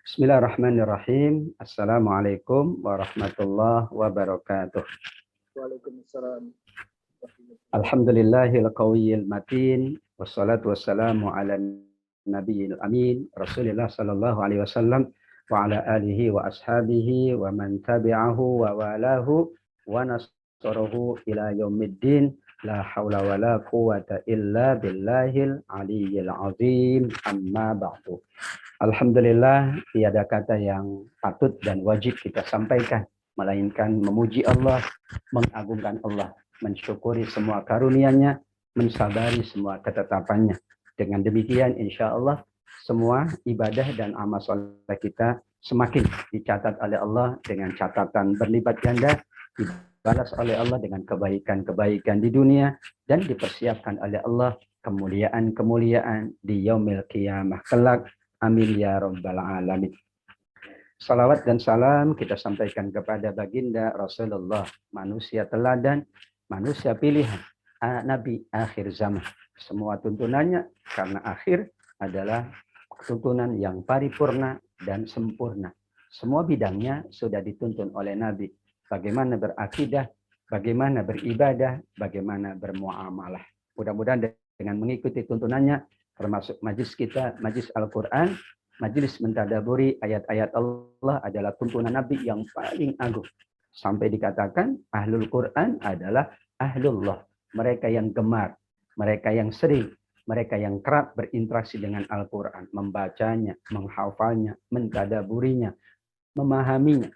Bismillahirrahmanirrahim. Assalamualaikum warahmatullahi wabarakatuh. Waalaikumsalam. Alhamdulillahil qawiyil matin. Wassalatu wassalamu ala nabiyil amin. Rasulillah sallallahu alaihi wasallam. Wa ala alihi wa ashabihi wa man tabi'ahu wa walahu wa nasarahu ila yaumiddin. La hawla wa la quwata illa billahil aliyyil azim. Amma ba'du. Alhamdulillah, tiada kata yang patut dan wajib kita sampaikan, melainkan memuji Allah, mengagungkan Allah, mensyukuri semua karunia-Nya, mensabari semua ketetapannya. Dengan demikian, insya Allah, semua ibadah dan amal soleh kita semakin dicatat oleh Allah dengan catatan berlipat ganda, dibalas oleh Allah dengan kebaikan-kebaikan di dunia, dan dipersiapkan oleh Allah kemuliaan-kemuliaan di yaumil qiyamah kelak. Amin ya rabbal alamin. Salawat dan salam kita sampaikan kepada baginda Rasulullah, manusia teladan, manusia pilihan, Nabi akhir zaman. Semua tuntunannya karena akhir adalah tuntunan yang paripurna dan sempurna. Semua bidangnya sudah dituntun oleh Nabi. Bagaimana berakidah, bagaimana beribadah, bagaimana bermuamalah. Mudah-mudahan dengan mengikuti tuntunannya, termasuk majlis kita, majlis Al-Quran, majlis mentadaburi ayat-ayat Allah adalah tuntunan Nabi yang paling agung. Sampai dikatakan ahlul Quran adalah ahlullah. Mereka yang gemar, mereka yang sering, mereka yang kerap berinteraksi dengan Al-Quran. Membacanya, menghafalnya, mentadaburinya, memahaminya.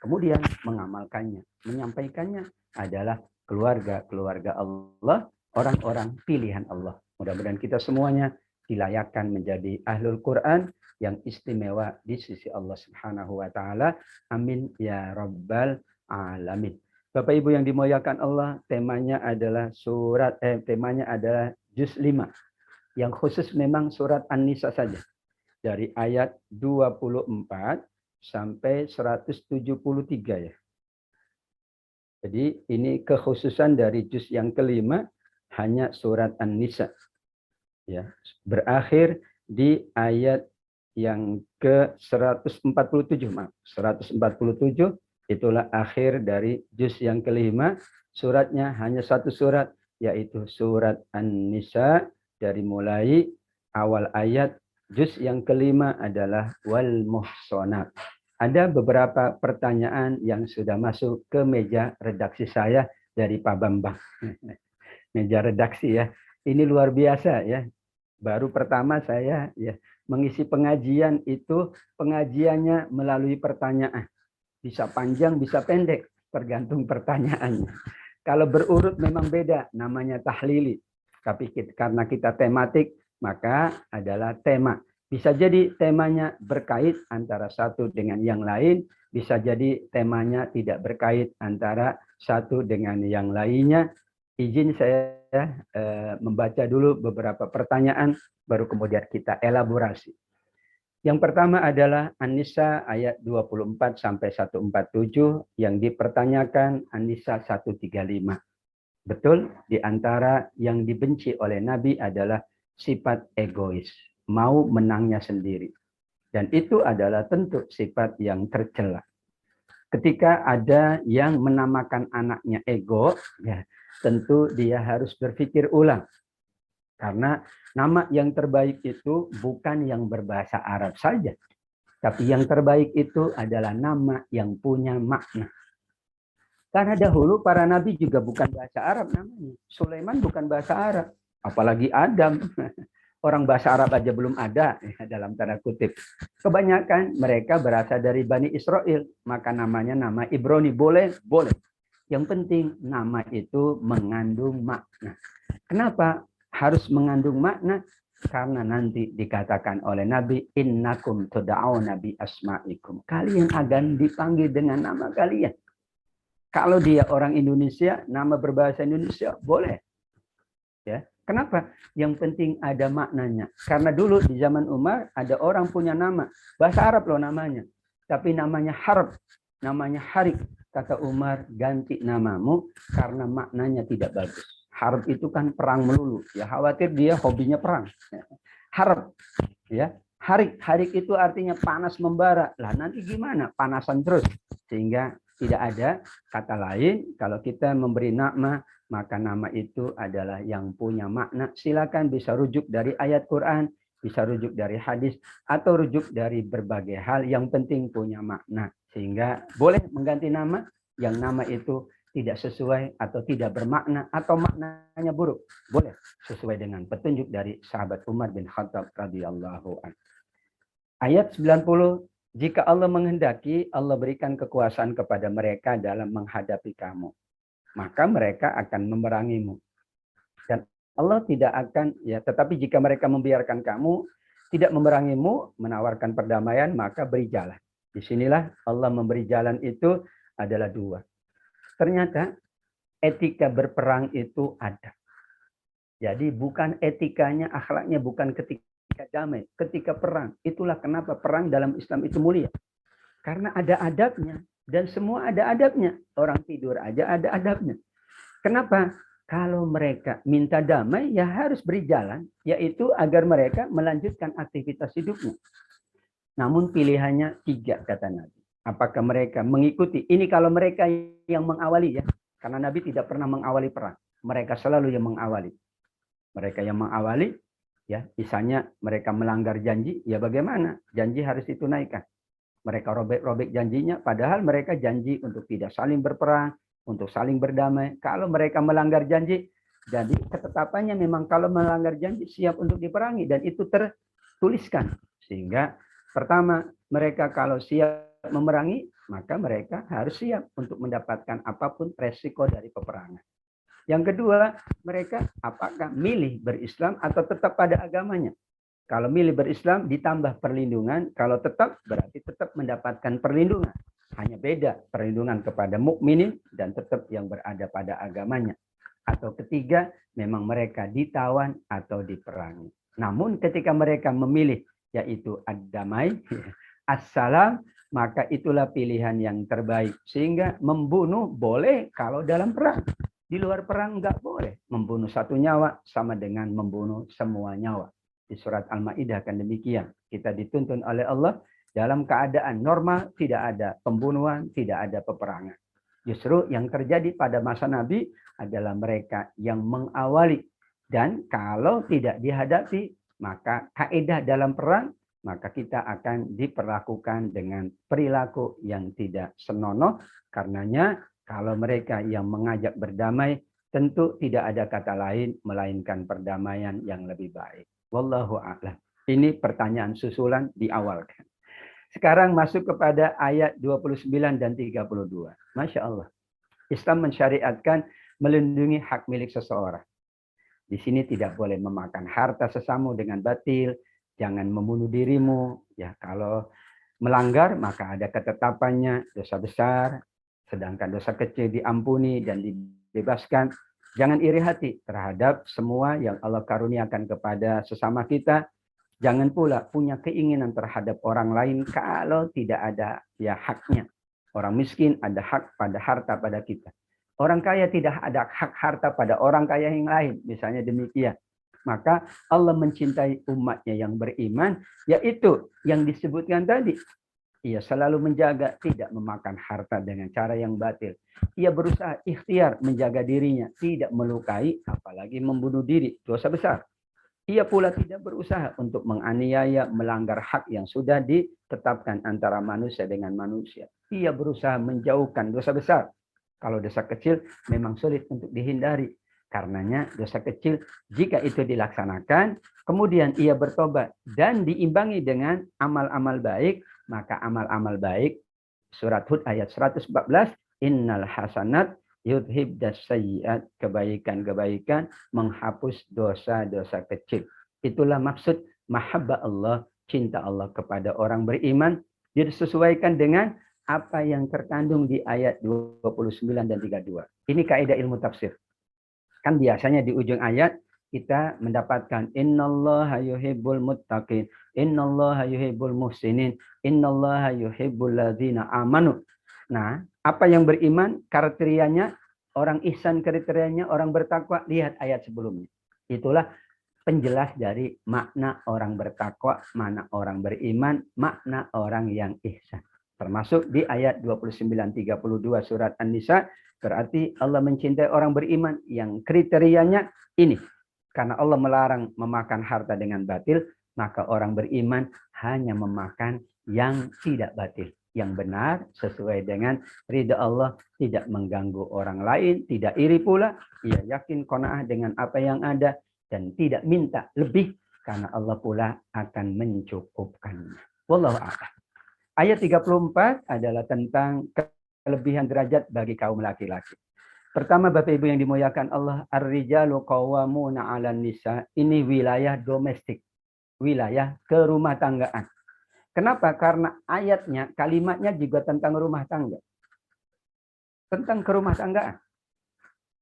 Kemudian mengamalkannya, menyampaikannya adalah keluarga-keluarga Allah, orang-orang pilihan Allah. Mudah-mudahan kita semuanya dilayakkan menjadi ahlul Quran yang istimewa di sisi Allah Subhanahu wa taala. Amin ya rabbal alamin. Bapak Ibu yang dimuliakan Allah, temanya adalah temanya adalah juz 5. Yang khusus memang surat An-Nisa saja. Dari ayat 24 sampai 173 ya. Jadi ini kekhususan dari juz yang kelima, hanya surat An-Nisa. Ya, berakhir di ayat yang ke-147, maaf, 147 itulah akhir dari juz yang kelima. Suratnya hanya satu surat, yaitu surat An-Nisa. Dari mulai awal ayat juz yang kelima adalah wal muhsonat. Ada beberapa pertanyaan yang sudah masuk ke meja redaksi saya dari Pak Bambang. Meja redaksi ya. Ini luar biasa ya. Baru pertama saya ya mengisi pengajian itu, pengajiannya melalui pertanyaan. Bisa panjang, bisa pendek, tergantung pertanyaannya. Kalau berurut memang beda, namanya tahlili. Tapi karena kita tematik, maka adalah tema. Bisa jadi temanya berkait antara satu dengan yang lain, bisa jadi temanya tidak berkait antara satu dengan yang lainnya. Izin saya membaca dulu beberapa pertanyaan, baru kemudian kita elaborasi. Yang pertama adalah An-Nisa ayat 24 sampai 147 yang dipertanyakan An-Nisa 135. Betul, di antara yang dibenci oleh Nabi adalah sifat egois, mau menangnya sendiri. Dan itu adalah tentu sifat yang tercela. Ketika ada yang menamakan anaknya ego, ya, tentu dia harus berpikir ulang. Karena nama yang terbaik itu bukan yang berbahasa Arab saja. Tapi yang terbaik itu adalah nama yang punya makna. Karena dahulu para nabi juga bukan bahasa Arab namanya. Sulaiman bukan bahasa Arab. Apalagi Adam. Orang bahasa Arab aja belum ada, ya, dalam tanda kutip. Kebanyakan mereka berasal dari Bani Israel. Maka namanya nama Ibrani. Boleh? Boleh. Yang penting nama itu mengandung makna. Kenapa harus mengandung makna? Karena nanti dikatakan oleh Nabi, innakum tud'auna bi asma'ikum. Kalian akan dipanggil dengan nama kalian. Kalau dia orang Indonesia, nama berbahasa Indonesia boleh. Ya. Kenapa? Yang penting ada maknanya. Karena dulu di zaman Umar ada orang punya nama. Bahasa Arab loh namanya. Tapi namanya Harb. Namanya Harik. Kata Umar, ganti namamu karena maknanya tidak bagus. Harb itu kan perang melulu. Ya khawatir dia hobinya perang. Harb. Ya. Harik itu artinya panas membara. Lah nanti gimana? Panasan terus. Sehingga tidak ada kata lain. Kalau kita memberi nama, maka nama itu adalah yang punya makna. Silakan bisa rujuk dari ayat Quran, bisa rujuk dari hadis, atau rujuk dari berbagai hal. Yang penting punya makna. Sehingga boleh mengganti nama yang nama itu tidak sesuai atau tidak bermakna atau maknanya buruk. Boleh sesuai dengan petunjuk dari sahabat Umar bin Khattab radhiyallahu anhu. Ayat 90, jika Allah menghendaki, Allah berikan kekuasaan kepada mereka dalam menghadapi kamu. Maka mereka akan memerangimu. Dan Allah tidak akan, ya, tetapi jika mereka membiarkan kamu, tidak memerangimu, menawarkan perdamaian, maka beri jalan. Disinilah Allah memberi jalan itu adalah dua. Ternyata etika berperang itu ada. Jadi bukan etikanya, akhlaknya bukan ketika damai, ketika perang. Itulah kenapa perang dalam Islam itu mulia. Karena ada adabnya. Dan semua ada adabnya. Orang tidur aja ada adabnya. Kenapa? Kalau mereka minta damai, ya harus beri jalan. Yaitu agar mereka melanjutkan aktivitas hidupnya. Namun pilihannya 3, kata Nabi. Apakah mereka mengikuti? Ini kalau mereka yang mengawali, ya. Karena Nabi tidak pernah mengawali perang. Mereka selalu yang mengawali. Mereka yang mengawali, ya, misalnya mereka melanggar janji, ya bagaimana? Janji harus ditunaikan. Mereka robek-robek janjinya, padahal mereka janji untuk tidak saling berperang, untuk saling berdamai. Kalau mereka melanggar janji, jadi ketetapannya memang kalau melanggar janji siap untuk diperangi, dan itu tertuliskan. Sehingga pertama, mereka kalau siap memerangi, maka mereka harus siap untuk mendapatkan apapun resiko dari peperangan. Yang kedua, mereka apakah milih berislam atau tetap pada agamanya? Kalau milih berislam ditambah perlindungan, kalau tetap berarti tetap mendapatkan perlindungan. Hanya beda perlindungan kepada mukminin dan tetap yang berada pada agamanya. Atau ketiga, memang mereka ditawan atau diperangi. Namun ketika mereka memilih yaitu ad-damai, assalam, maka itulah pilihan yang terbaik. Sehingga membunuh boleh kalau dalam perang. Di luar perang enggak boleh. Membunuh satu nyawa sama dengan membunuh semua nyawa. Di surat Al-Maidah kan demikian. Kita dituntun oleh Allah dalam keadaan normal, tidak ada pembunuhan, tidak ada peperangan. Justru yang terjadi pada masa Nabi adalah mereka yang mengawali. Dan kalau tidak dihadapi, maka kaidah dalam perang, maka kita akan diperlakukan dengan perilaku yang tidak senonoh. Karenanya kalau mereka yang mengajak berdamai, tentu tidak ada kata lain melainkan perdamaian yang lebih baik. Wallahu a'lam. Ini pertanyaan susulan di awal. Sekarang masuk kepada ayat 29 dan 32. Masya Allah. Islam mensyariatkan melindungi hak milik seseorang. Di sini tidak boleh memakan harta sesama dengan batil. Jangan membunuh dirimu. Ya, kalau melanggar maka ada ketetapannya, dosa besar. Sedangkan dosa kecil diampuni dan dibebaskan. Jangan iri hati terhadap semua yang Allah karuniakan kepada sesama kita. Jangan pula punya keinginan terhadap orang lain kalau tidak ada ya haknya. Orang miskin ada hak pada harta pada kita. Orang kaya tidak ada hak harta pada orang kaya yang lain. Misalnya demikian. Maka Allah mencintai umatnya yang beriman, yaitu yang disebutkan tadi. Ia selalu menjaga tidak memakan harta dengan cara yang batil. Ia berusaha ikhtiar menjaga dirinya, tidak melukai, apalagi membunuh diri, dosa besar. Ia pula tidak berusaha untuk menganiaya, melanggar hak yang sudah ditetapkan antara manusia dengan manusia. Ia berusaha menjauhkan dosa besar. Kalau dosa kecil memang sulit untuk dihindari. Karenanya dosa kecil jika itu dilaksanakan, kemudian ia bertobat dan diimbangi dengan amal-amal baik, maka amal-amal baik, surat Hud ayat 114, innal hasanat yudhibdas sayyiat, kebaikan-kebaikan menghapus dosa-dosa kecil. Itulah maksud mahabbah Allah, cinta Allah kepada orang beriman, disesuaikan dengan apa yang terkandung di ayat 29 dan 32. Ini kaidah ilmu tafsir. Kan biasanya di ujung ayat kita mendapatkan innallaha yuhibbul muttaqin, innallaha yuhibbul muhsinin, innallaha yuhibbul ladzina amanu. Nah, apa yang beriman kriterianya, orang ihsan kriterianya, orang bertakwa, lihat ayat sebelumnya. Itulah penjelas dari makna orang bertakwa, makna orang beriman, makna orang yang ihsan. Termasuk di ayat 29-32 surat An-Nisa, berarti Allah mencintai orang beriman yang kriterianya ini. Karena Allah melarang memakan harta dengan batil, maka orang beriman hanya memakan yang tidak batil, yang benar sesuai dengan ridha Allah, tidak mengganggu orang lain, tidak iri pula, ia yakin qanaah dengan apa yang ada dan tidak minta lebih karena Allah pula akan mencukupkannya. Wallahu a'lam. Ayat 34 adalah tentang kelebihan derajat bagi kaum laki-laki. Pertama, Bapak Ibu yang dimuliakan Allah, ar-rijalu qawwamuna 'alan nisa. Ini wilayah domestik, wilayah kerumah tanggaan. Kenapa? Karena ayatnya, kalimatnya juga tentang rumah tangga. Tentang kerumah tanggaan.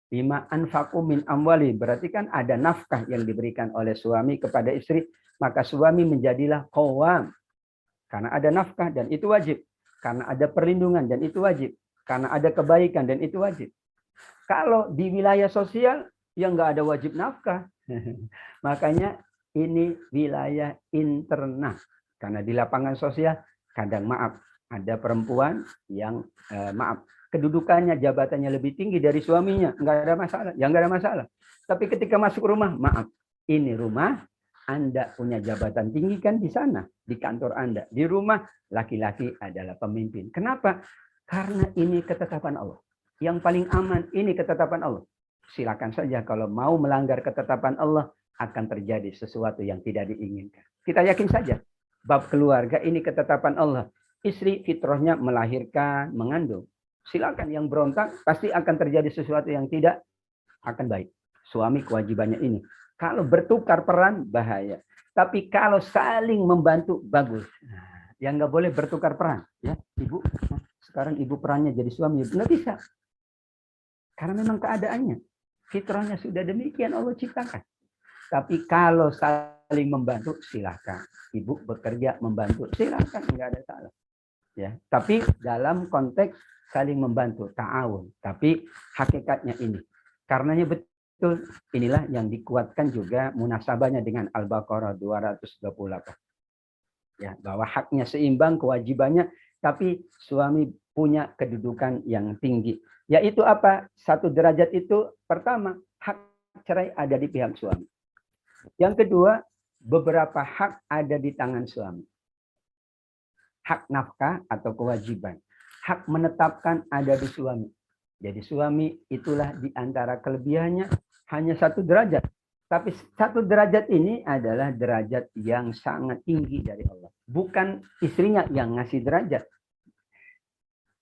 Bima anfaqu min amwali, berarti kan ada nafkah yang diberikan oleh suami kepada istri, maka suami menjadilah qawwam. Karena ada nafkah dan itu wajib. Karena ada perlindungan dan itu wajib. Karena ada kebaikan dan itu wajib. Kalau di wilayah sosial, yang nggak ada wajib nafkah. Makanya ini wilayah internal. Karena di lapangan sosial, kadang maaf, ada perempuan yang kedudukannya, jabatannya lebih tinggi dari suaminya. Nggak ada masalah. Ya nggak ada masalah. Tapi ketika masuk rumah, maaf, ini rumah, Anda punya jabatan tinggi kan di sana, di kantor Anda. Di rumah, laki-laki adalah pemimpin. Kenapa? Karena ini ketetapan Allah. Yang paling aman, ini ketetapan Allah. Silakan saja kalau mau melanggar ketetapan Allah, akan terjadi sesuatu yang tidak diinginkan. Kita yakin saja, bab keluarga ini ketetapan Allah. Istri fitrahnya melahirkan, mengandung. Silakan yang berontak, pasti akan terjadi sesuatu yang tidak akan baik. Suami kewajibannya ini. Kalau bertukar peran, bahaya. Tapi kalau saling membantu, bagus. Yang nggak boleh bertukar peran. Ya, Ibu, sekarang ibu perannya jadi suami. Nggak bisa. Karena memang keadaannya. Fitrahnya sudah demikian Allah ciptakan. Tapi kalau saling membantu, silakan. Ibu bekerja membantu, silakan. Nggak ada salah. Ya, tapi dalam konteks saling membantu, ta'awun. Tapi hakikatnya ini. Karenanya betul, inilah yang dikuatkan juga munasabahnya dengan Al-Baqarah 228. Ya, bahwa haknya seimbang, kewajibannya, tapi suami punya kedudukan yang tinggi. Yaitu apa? Satu derajat itu, pertama, hak cerai ada di pihak suami. Yang kedua, beberapa hak ada di tangan suami. Hak nafkah atau kewajiban. Hak menetapkan ada di suami. Jadi suami itulah di antara kelebihannya hanya satu derajat. Tapi satu derajat ini adalah derajat yang sangat tinggi dari Allah. Bukan istrinya yang ngasih derajat.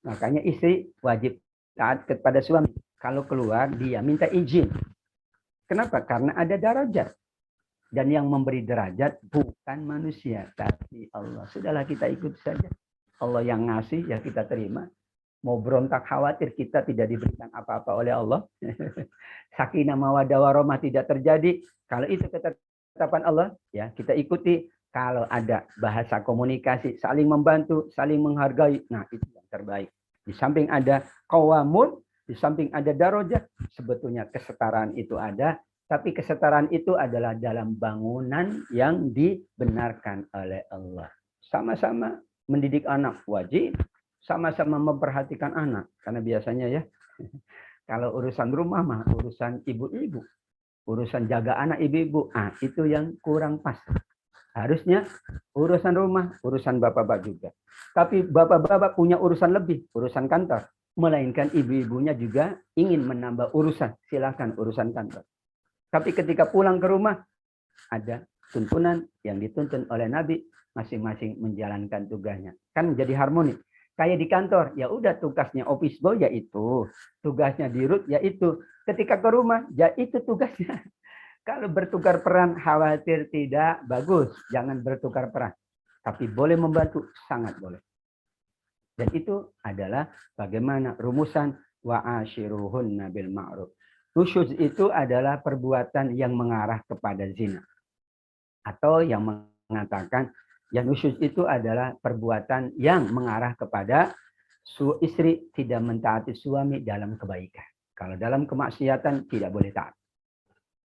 Makanya istri wajib taat kepada suami. Kalau keluar, dia minta izin. Kenapa? Karena ada derajat. Dan yang memberi derajat bukan manusia, tapi Allah. Sudahlah kita ikut saja. Allah yang ngasih, ya kita terima. Mau berontak khawatir kita tidak diberikan apa-apa oleh Allah. Sakinah mawaddah warahmah tidak terjadi. Kalau itu ketetapan Allah, ya kita ikuti. Kalau ada bahasa komunikasi, saling membantu, saling menghargai, nah itu yang terbaik. Di samping ada qawamun, di samping ada darajat, sebetulnya kesetaraan itu ada, tapi kesetaraan itu adalah dalam bangunan yang dibenarkan oleh Allah. Sama-sama mendidik anak wajib, sama-sama memperhatikan anak. Karena biasanya ya, kalau urusan rumah mah urusan ibu-ibu, urusan jaga anak ibu-ibu, itu yang kurang pas. Harusnya urusan rumah, urusan bapak-bapak juga. Tapi bapak-bapak punya urusan lebih, urusan kantor. Melainkan ibu-ibunya juga ingin menambah urusan. Silakan urusan kantor. Tapi ketika pulang ke rumah, ada tuntunan yang dituntun oleh Nabi, masing-masing menjalankan tugasnya. Kan menjadi harmoni. Kayak di kantor, ya udah tugasnya office boy yaitu, tugasnya di root yaitu. Ketika ke rumah, ya itu tugasnya. Kalau bertukar peran khawatir tidak bagus, jangan bertukar peran. Tapi boleh membantu, sangat boleh. Dan itu adalah bagaimana rumusan wa'ashiruhunna bil ma'ruf. Nusyuz itu adalah perbuatan yang mengarah kepada zina. Atau yang mengatakan ya nusyuz itu adalah perbuatan yang mengarah kepada istri tidak mentaati suami dalam kebaikan. Kalau dalam kemaksiatan tidak boleh taat.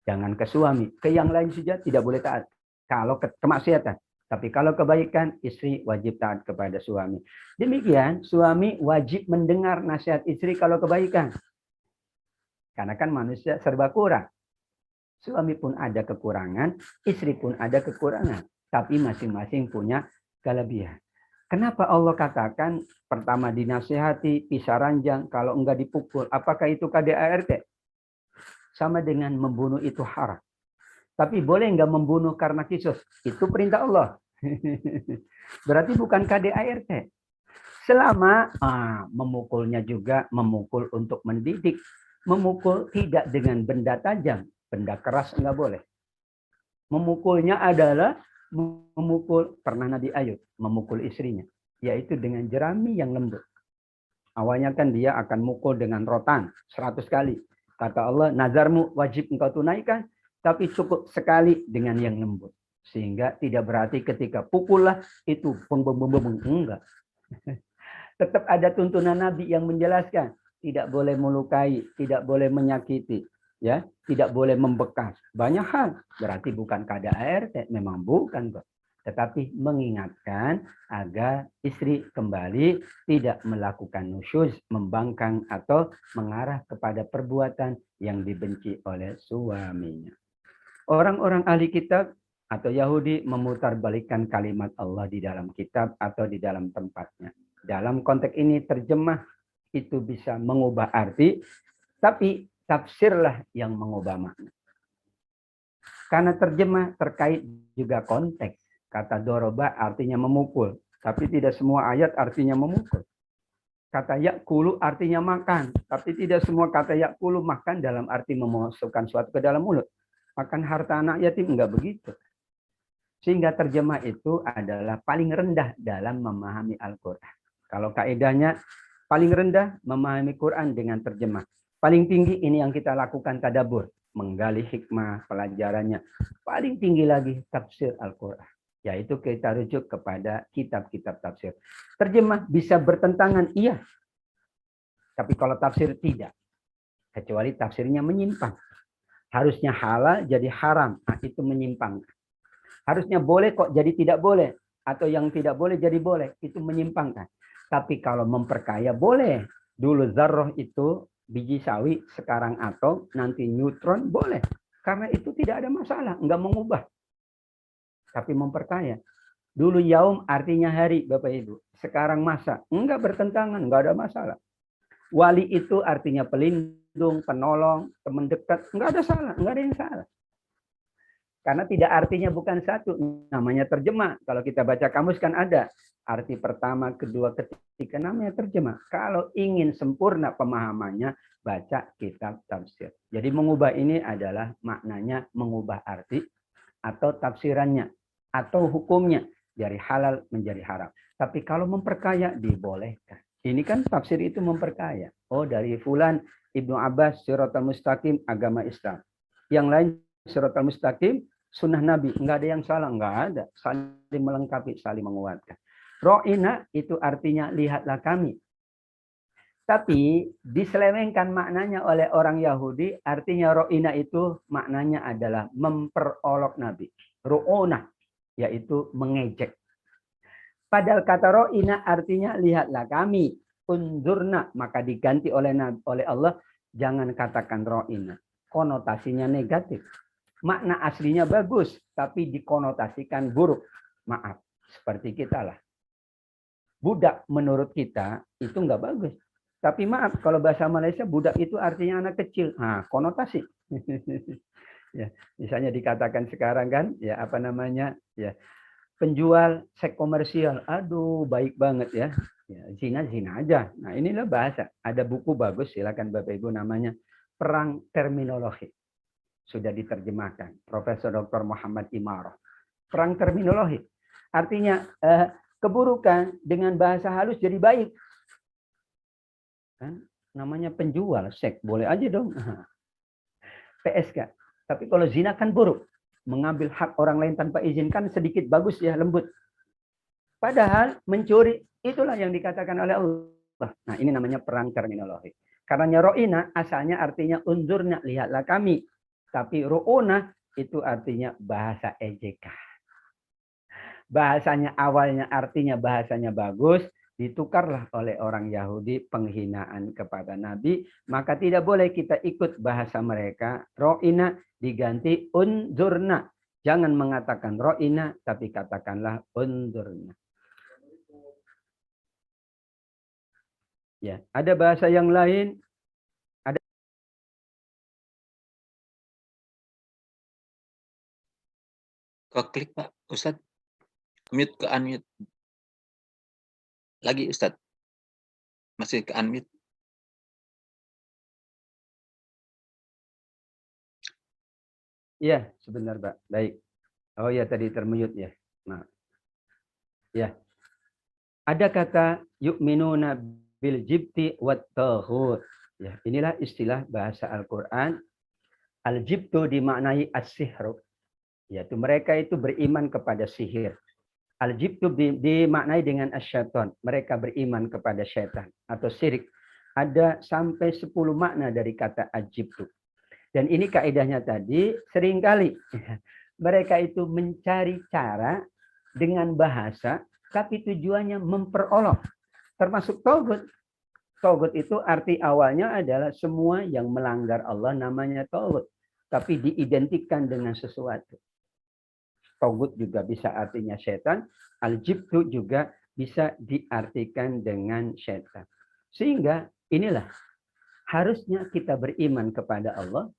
Jangan ke suami, ke yang lain saja tidak boleh taat. Kalau kemaksiatan, tapi kalau kebaikan, istri wajib taat kepada suami. Demikian, suami wajib mendengar nasihat istri kalau kebaikan. Karena kan manusia serba kurang. Suami pun ada kekurangan, istri pun ada kekurangan. Tapi masing-masing punya kelebihan. Kenapa Allah katakan pertama dinasihati, pisah ranjang, kalau enggak dipukul. Apakah itu KDART? Sama dengan membunuh itu haram. Tapi boleh enggak membunuh karena kisos? Itu perintah Allah. Berarti bukan KDART. Selama memukulnya juga memukul untuk mendidik. Memukul tidak dengan benda tajam. Benda keras enggak boleh. Memukulnya adalah memukul, pernah Nabi Ayub memukul istrinya. Yaitu dengan jerami yang lembut. Awalnya kan dia akan mukul dengan rotan 100 kali. Kata Allah, nazarmu wajib engkau tunaikan, tapi cukup sekali dengan yang lembut. Sehingga tidak berarti ketika pukullah itu enggak. Tetap ada tuntunan Nabi yang menjelaskan, tidak boleh melukai, tidak boleh menyakiti, ya, tidak boleh membekas. Banyak hal, berarti bukan KDART, memang bukan, kok. Tetapi mengingatkan agar istri kembali tidak melakukan nusyuz, membangkang atau mengarah kepada perbuatan yang dibenci oleh suaminya. Orang-orang ahli kitab atau Yahudi memutarbalikkan kalimat Allah di dalam kitab atau di dalam tempatnya. Dalam konteks ini terjemah itu bisa mengubah arti, tapi tafsirlah yang mengubah makna. Karena terjemah terkait juga konteks. Kata doroba artinya memukul, tapi tidak semua ayat artinya memukul. Kata yakulu artinya makan, tapi tidak semua kata yakulu makan dalam arti memasukkan sesuatu ke dalam mulut. Makan harta anak yatim, enggak begitu. Sehingga terjemah itu adalah paling rendah dalam memahami Al-Quran. Kalau kaedahnya paling rendah memahami Quran dengan terjemah. Paling tinggi ini yang kita lakukan tadabbur, menggali hikmah pelajarannya. Paling tinggi lagi tafsir Al-Quran. Yaitu kita rujuk kepada kitab-kitab tafsir. Terjemah bisa bertentangan, iya. Tapi kalau tafsir tidak. Kecuali tafsirnya menyimpang. Harusnya halal jadi haram. Nah, itu menyimpang. Harusnya boleh kok jadi tidak boleh. Atau yang tidak boleh jadi boleh. Itu menyimpangkan. Tapi kalau memperkaya boleh. Dulu zarroh itu biji sawi, sekarang atom, nanti neutron boleh. Karena itu tidak ada masalah. Enggak mengubah. Tapi memperkaya. Dulu yaum artinya hari, Bapak Ibu. Sekarang masa. Enggak bertentangan, enggak ada masalah. Wali itu artinya pelindung, penolong, teman dekat. Enggak ada salah, enggak ada yang salah. Karena tidak artinya bukan satu. Namanya terjemah. Kalau kita baca kamus kan ada. Arti pertama, kedua, ketiga. Namanya terjemah. Kalau ingin sempurna pemahamannya, baca kitab tafsir. Jadi mengubah ini adalah maknanya mengubah arti atau tafsirannya. Atau hukumnya dari halal menjadi haram. Tapi kalau memperkaya dibolehkan. Ini kan tafsir itu memperkaya. Oh, dari fulan Ibnu Abbas Shiratal Mustaqim agama Islam. Yang lain Shiratal Mustaqim sunnah Nabi. Enggak ada yang salah, enggak ada. Saling melengkapi, saling menguatkan. Ro'ina itu artinya lihatlah kami. Tapi diselewengkan maknanya oleh orang Yahudi, artinya ro'ina itu maknanya adalah memperolok Nabi. Ro'ona, yaitu mengejek. Padahal kata ro'ina artinya lihatlah kami. Unzurna, maka diganti oleh Allah. Jangan katakan ro'ina. Konotasinya negatif. Makna aslinya bagus, tapi dikonotasikan buruk. Maaf, seperti kita lah. Budak menurut kita itu enggak bagus. Tapi maaf, kalau bahasa Malaysia, budak itu artinya anak kecil. Nah, konotasi. Ya, misalnya dikatakan sekarang kan, ya apa namanya, ya penjual seks komersial, aduh baik banget ya, zina aja. Nah inilah bahasa. Ada buku bagus, silakan Bapak Ibu namanya Perang Terminologi, sudah diterjemahkan, Profesor Dr. Muhammad Imarah. Perang terminologi, artinya keburukan dengan bahasa halus jadi baik. Kan? Namanya penjual seks, boleh aja dong. PSK. Tapi kalau zina kan buruk. Mengambil hak orang lain tanpa izin kan sedikit bagus ya, lembut. Padahal mencuri itulah yang dikatakan oleh Allah. Nah ini namanya perang terminologi. Karena ro'ina asalnya artinya unzurna, lihatlah kami. Tapi ru'una itu artinya bahasa ejekan. Bahasanya awalnya artinya bahasanya bagus, ditukarlah oleh orang Yahudi penghinaan kepada Nabi, maka tidak boleh kita ikut bahasa mereka. Ro'ina diganti unzurna. Jangan mengatakan ro'ina, tapi katakanlah unzurna. Ya, ada bahasa yang lain. Ada. Klik Pak Ustadz, mute ke unmute lagi Ustadz, masih ke unmute. Iya, sebentar Pak. Baik. Oh ya, tadi termute ya. Nah. Ya. Ada kata yu'minuna bil jibti wat taghut. Ya, inilah istilah bahasa Al-Qur'an. Al-jibtu dimaknai as-sihru. Yaitu mereka itu beriman kepada sihir. Al-jibtu dimaknai dengan asyaiton. Mereka beriman kepada syaitan atau syirik. Ada sampai 10 makna dari kata al-jibtu. Dan ini kaidahnya tadi, seringkali mereka itu mencari cara dengan bahasa, tapi tujuannya memperolok. Termasuk togut. Togut itu arti awalnya adalah semua yang melanggar Allah namanya togut. Tapi diidentikan dengan sesuatu. Togut juga bisa artinya setan. Al-jibtu juga bisa diartikan dengan setan. Sehingga inilah harusnya kita beriman kepada Allah.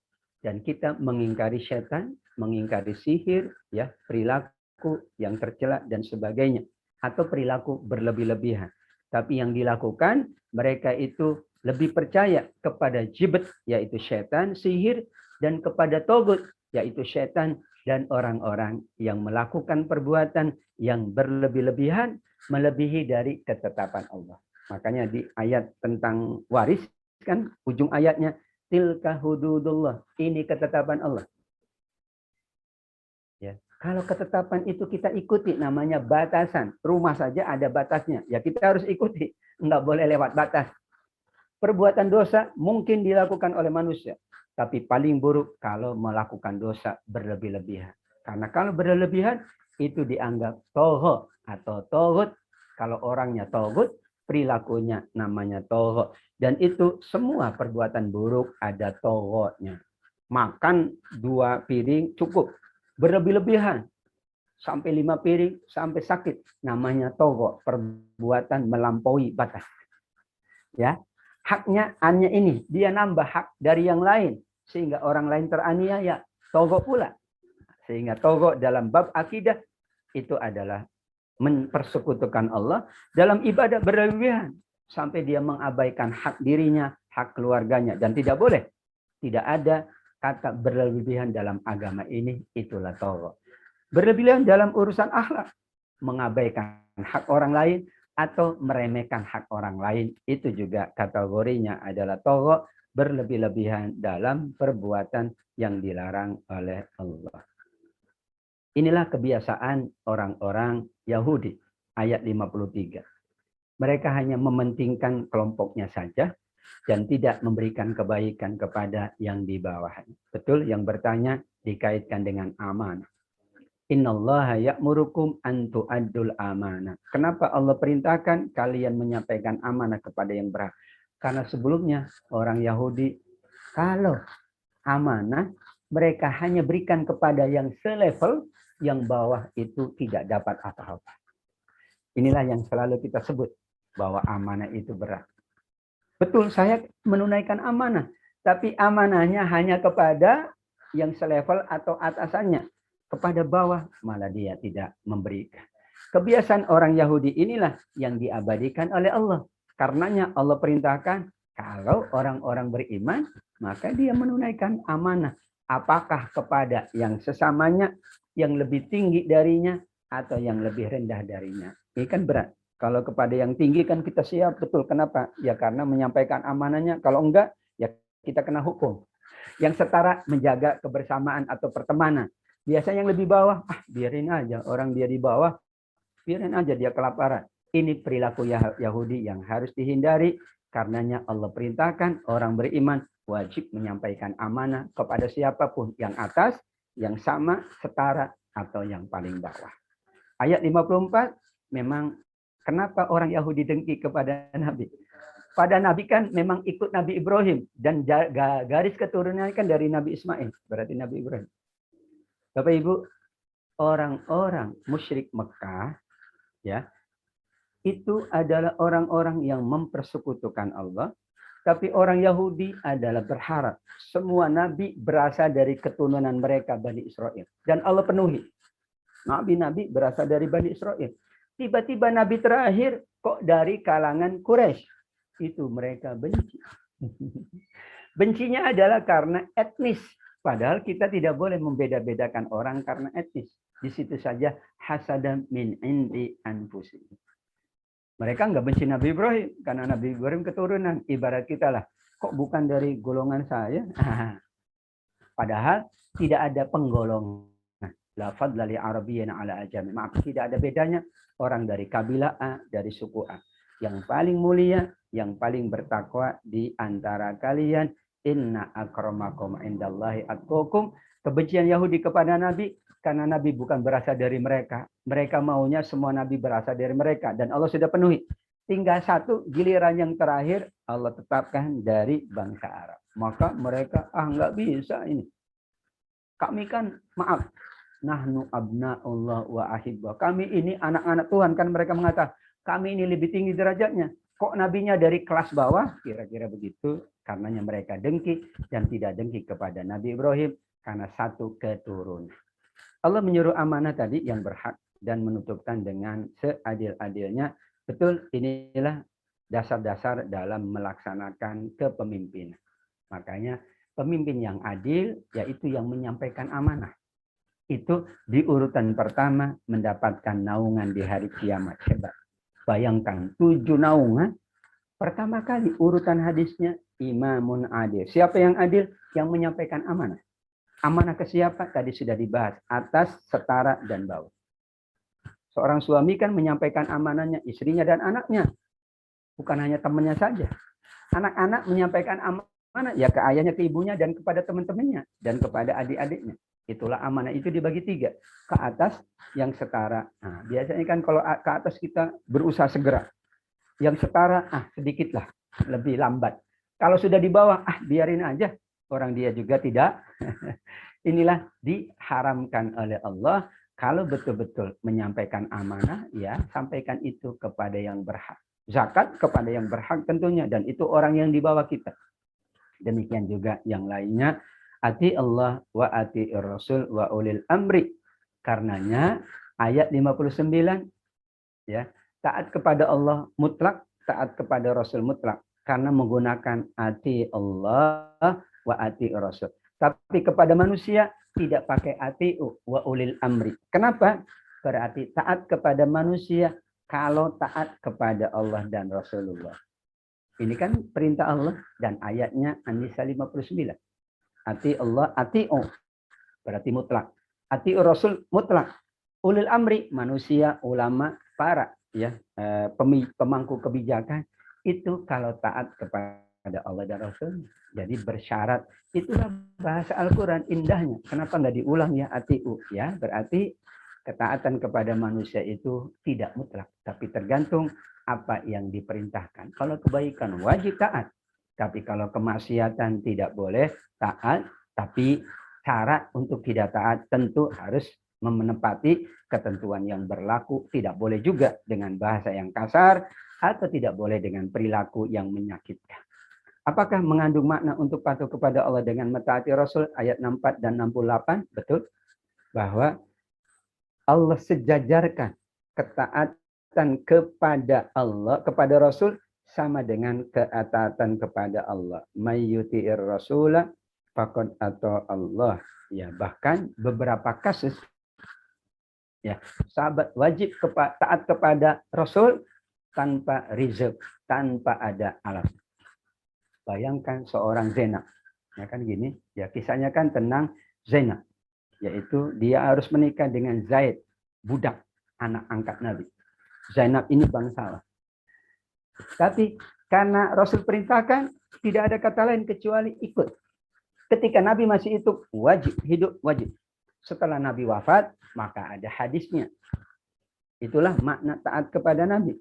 Dan kita mengingkari setan, mengingkari sihir, ya, perilaku yang tercela dan sebagainya, atau perilaku berlebih-lebihan. Tapi yang dilakukan, mereka itu lebih percaya kepada jibt, yaitu setan, sihir, dan kepada togut, yaitu setan dan orang-orang yang melakukan perbuatan yang berlebih-lebihan, melebihi dari ketetapan Allah. Makanya di ayat tentang waris, kan ujung ayatnya, tilka hududullah. Ini ketetapan Allah. Ya. Kalau ketetapan itu kita ikuti, namanya batasan. Rumah saja ada batasnya. Ya kita harus ikuti. Enggak boleh lewat batas. Perbuatan dosa mungkin dilakukan oleh manusia. Tapi paling buruk kalau melakukan dosa berlebih-lebihan. Karena kalau berlebihan, itu dianggap toho atau togut. Kalau orangnya togut, perilakunya namanya toho. Dan itu semua perbuatan buruk ada tohotnya. Makan 2 piring cukup. Berlebih-lebihan. Sampai 5 piring, sampai sakit. Namanya toho. Perbuatan melampaui batas. Ya, haknya hanya ini. Dia nambah hak dari yang lain. Sehingga orang lain teraniaya. Toho pula. Sehingga toho dalam bab akidah itu adalah mempersekutukan Allah dalam ibadah berlebihan sampai dia mengabaikan hak dirinya, hak keluarganya, dan tidak boleh. Tidak ada kata berlebihan dalam agama ini, itulah togho. Berlebihan dalam urusan akhlak, mengabaikan hak orang lain atau meremehkan hak orang lain, itu juga kategorinya adalah togho, berlebih-lebihan dalam perbuatan yang dilarang oleh Allah. Inilah kebiasaan orang-orang Yahudi. Ayat 53. Mereka hanya mementingkan kelompoknya saja dan tidak memberikan kebaikan kepada yang di bawahnya. Betul, yang bertanya dikaitkan dengan amanah. Innallaha ya'murukum an tu'addul amanah. Kenapa Allah perintahkan kalian menyampaikan amanah kepada yang berhak? Karena sebelumnya orang Yahudi kalau amanah mereka hanya berikan kepada yang selevel, yang bawah itu tidak dapat apa-apa. Inilah yang selalu kita sebut bahwa amanah itu berat. Betul, saya menunaikan amanah, tapi amanahnya hanya kepada yang selevel atau atasannya. Kepada bawah malah dia tidak memberikan. Kebiasaan orang Yahudi inilah yang diabadikan oleh Allah. Karenanya Allah perintahkan kalau orang-orang beriman maka dia menunaikan amanah. Apakah kepada yang sesamanya, yang lebih tinggi darinya, atau yang lebih rendah darinya. Ini kan berat. Kalau kepada yang tinggi kan kita siap, betul. Kenapa? Ya karena menyampaikan amanahnya. Kalau enggak, ya kita kena hukum. Yang setara menjaga kebersamaan atau pertemanan. Biasanya yang lebih bawah, biarin aja. Orang dia di bawah, biarin aja dia kelaparan. Ini perilaku Yahudi yang harus dihindari. Karenanya Allah perintahkan orang beriman wajib menyampaikan amanah kepada siapapun, yang atas, yang sama, setara, atau yang paling bawah. Ayat 54 memang kenapa orang Yahudi dengki kepada Nabi? Pada Nabi kan memang ikut Nabi Ibrahim dan garis keturunannya kan dari Nabi Ismail, berarti Nabi Ibrahim. Bapak Ibu, orang-orang musyrik Mekah ya, itu adalah orang-orang yang mempersekutukan Allah, tapi orang Yahudi adalah berharap semua nabi berasal dari keturunan mereka Bani Israel, dan Allah penuhi. Nabi-nabi berasal dari Bani Israel. Tiba-tiba nabi terakhir kok dari kalangan Quraisy. Itu mereka benci. Bencinya adalah karena etnis. Padahal kita tidak boleh membeda-bedakan orang karena etnis. Di situ saja hasadan min indi anfusihim. Mereka nggak benci Nabi Ibrahim karena Nabi Ibrahim keturunan. Ibarat kita lah, kok bukan dari golongan saya? Padahal tidak ada penggolongan. La fadla li arabiyyin ala ajami. Maaf, tidak ada bedanya orang dari kabilah A, dari suku A. Yang paling mulia, yang paling bertakwa di antara kalian, inna akramakum indallahi atqakum. Kebencian Yahudi kepada Nabi karena Nabi bukan berasal dari mereka. Mereka maunya semua Nabi berasal dari mereka. Dan Allah sudah penuhi. Tinggal satu giliran yang terakhir Allah tetapkan dari bangsa Arab. Maka mereka, nggak bisa ini. Kami kan, maaf, nahnu abna'ullah wa ahibba. Kami ini anak-anak Tuhan. Kan mereka mengatakan, kami ini lebih tinggi derajatnya. Kok nabinya dari kelas bawah? Kira-kira begitu. Karenanya mereka dengki dan tidak dengki kepada Nabi Ibrahim. Karena satu keturunan. Allah menyuruh amanah tadi yang berhak dan menutupkan dengan seadil-adilnya. Betul, inilah dasar-dasar dalam melaksanakan kepemimpinan. Makanya pemimpin yang adil yaitu yang menyampaikan amanah. Itu di urutan pertama mendapatkan naungan di hari kiamat. Hebat. Bayangkan 7 naungan. Pertama kali urutan hadisnya imamun adil. Siapa yang adil? Yang menyampaikan amanah. Amanah ke siapa? Tadi sudah dibahas. Atas, setara, dan bawah. Seorang suami kan menyampaikan amanahnya istrinya dan anaknya. Bukan hanya temannya saja. Anak-anak menyampaikan amanah ya ke ayahnya, ke ibunya, dan kepada teman-temannya. Dan kepada adik-adiknya. Itulah amanah itu dibagi 3. Ke atas, yang setara. Nah, biasanya kan kalau ke atas kita berusaha segera. Yang setara, sedikitlah. Lebih lambat. Kalau sudah di bawah, biarin aja. Orang dia juga tidak. Inilah diharamkan oleh Allah. Kalau betul-betul menyampaikan amanah, ya sampaikan itu kepada yang berhak. Zakat kepada yang berhak tentunya. Dan itu orang yang di bawah kita. Demikian juga yang lainnya. Ati Allah wa ati Rasul wa ulil amri. Karenanya ayat 59. Ya, taat kepada Allah mutlak, taat kepada Rasul mutlak. Karena menggunakan ati Allah wa ati Rasul. Tapi kepada manusia tidak pakai ati wa ulil amri. Kenapa? Berarti taat kepada manusia kalau taat kepada Allah dan Rasulullah. Ini kan perintah Allah dan ayatnya An-Nisa 59. Ati Allah, ati'u. Berarti mutlak. Ati'u Rasul mutlak. Ulil amri, manusia, ulama, para pemangku kebijakan. Itu kalau taat kepada Allah dan Rasul. Jadi bersyarat. Itulah bahasa Al-Quran indahnya. Kenapa nggak diulang ya ati'u? Ya, berarti ketaatan kepada manusia itu tidak mutlak. Tapi tergantung apa yang diperintahkan. Kalau kebaikan wajib taat. Tapi kalau kemaksiatan tidak boleh taat. Tapi syarat untuk tidak taat tentu harus menepati ketentuan yang berlaku. Tidak boleh juga dengan bahasa yang kasar. Atau tidak boleh dengan perilaku yang menyakitkan. Apakah mengandung makna untuk patuh kepada Allah dengan mentaati Rasul ayat 64 dan 68? Betul. Bahwa Allah sejajarkan ketaatan kepada Allah, kepada Rasul sama dengan ketaatan kepada Allah. Mayyuti'ir Rasulah faqad ata Allah. Ya, bahkan beberapa kasus ya, sahabat wajib taat kepada Rasul tanpa rizq, tanpa ada alasan. Bayangkan seorang Zainab. Ya kan gini, ya kisahnya kan tentang Zainab. Yaitu dia harus menikah dengan Zaid, budak, anak angkat Nabi. Zainab ini bangsawan. Tapi karena Rasul perintahkan, Tidak ada kata lain kecuali ikut. Ketika Nabi masih hidup, wajib hidup, wajib. Setelah Nabi wafat, maka ada hadisnya. Itulah makna taat kepada Nabi.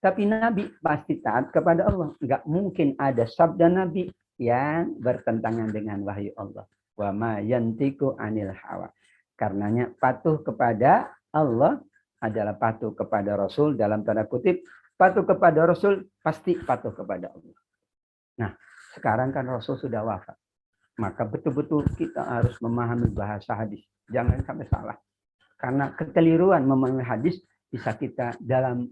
Tapi Nabi pasti taat kepada Allah. Enggak mungkin ada sabda Nabi yang bertentangan dengan wahyu Allah. Wa ma yantiqu anil hawa. Karenanya patuh kepada Allah adalah patuh kepada Rasul dalam tanda kutip. Patuh kepada Rasul pasti patuh kepada Allah. Nah, sekarang kan Rasul sudah wafat. Maka betul-betul kita harus memahami bahasa hadis. Jangan sampai salah. Karena kekeliruan memahami hadis bisa kita dalam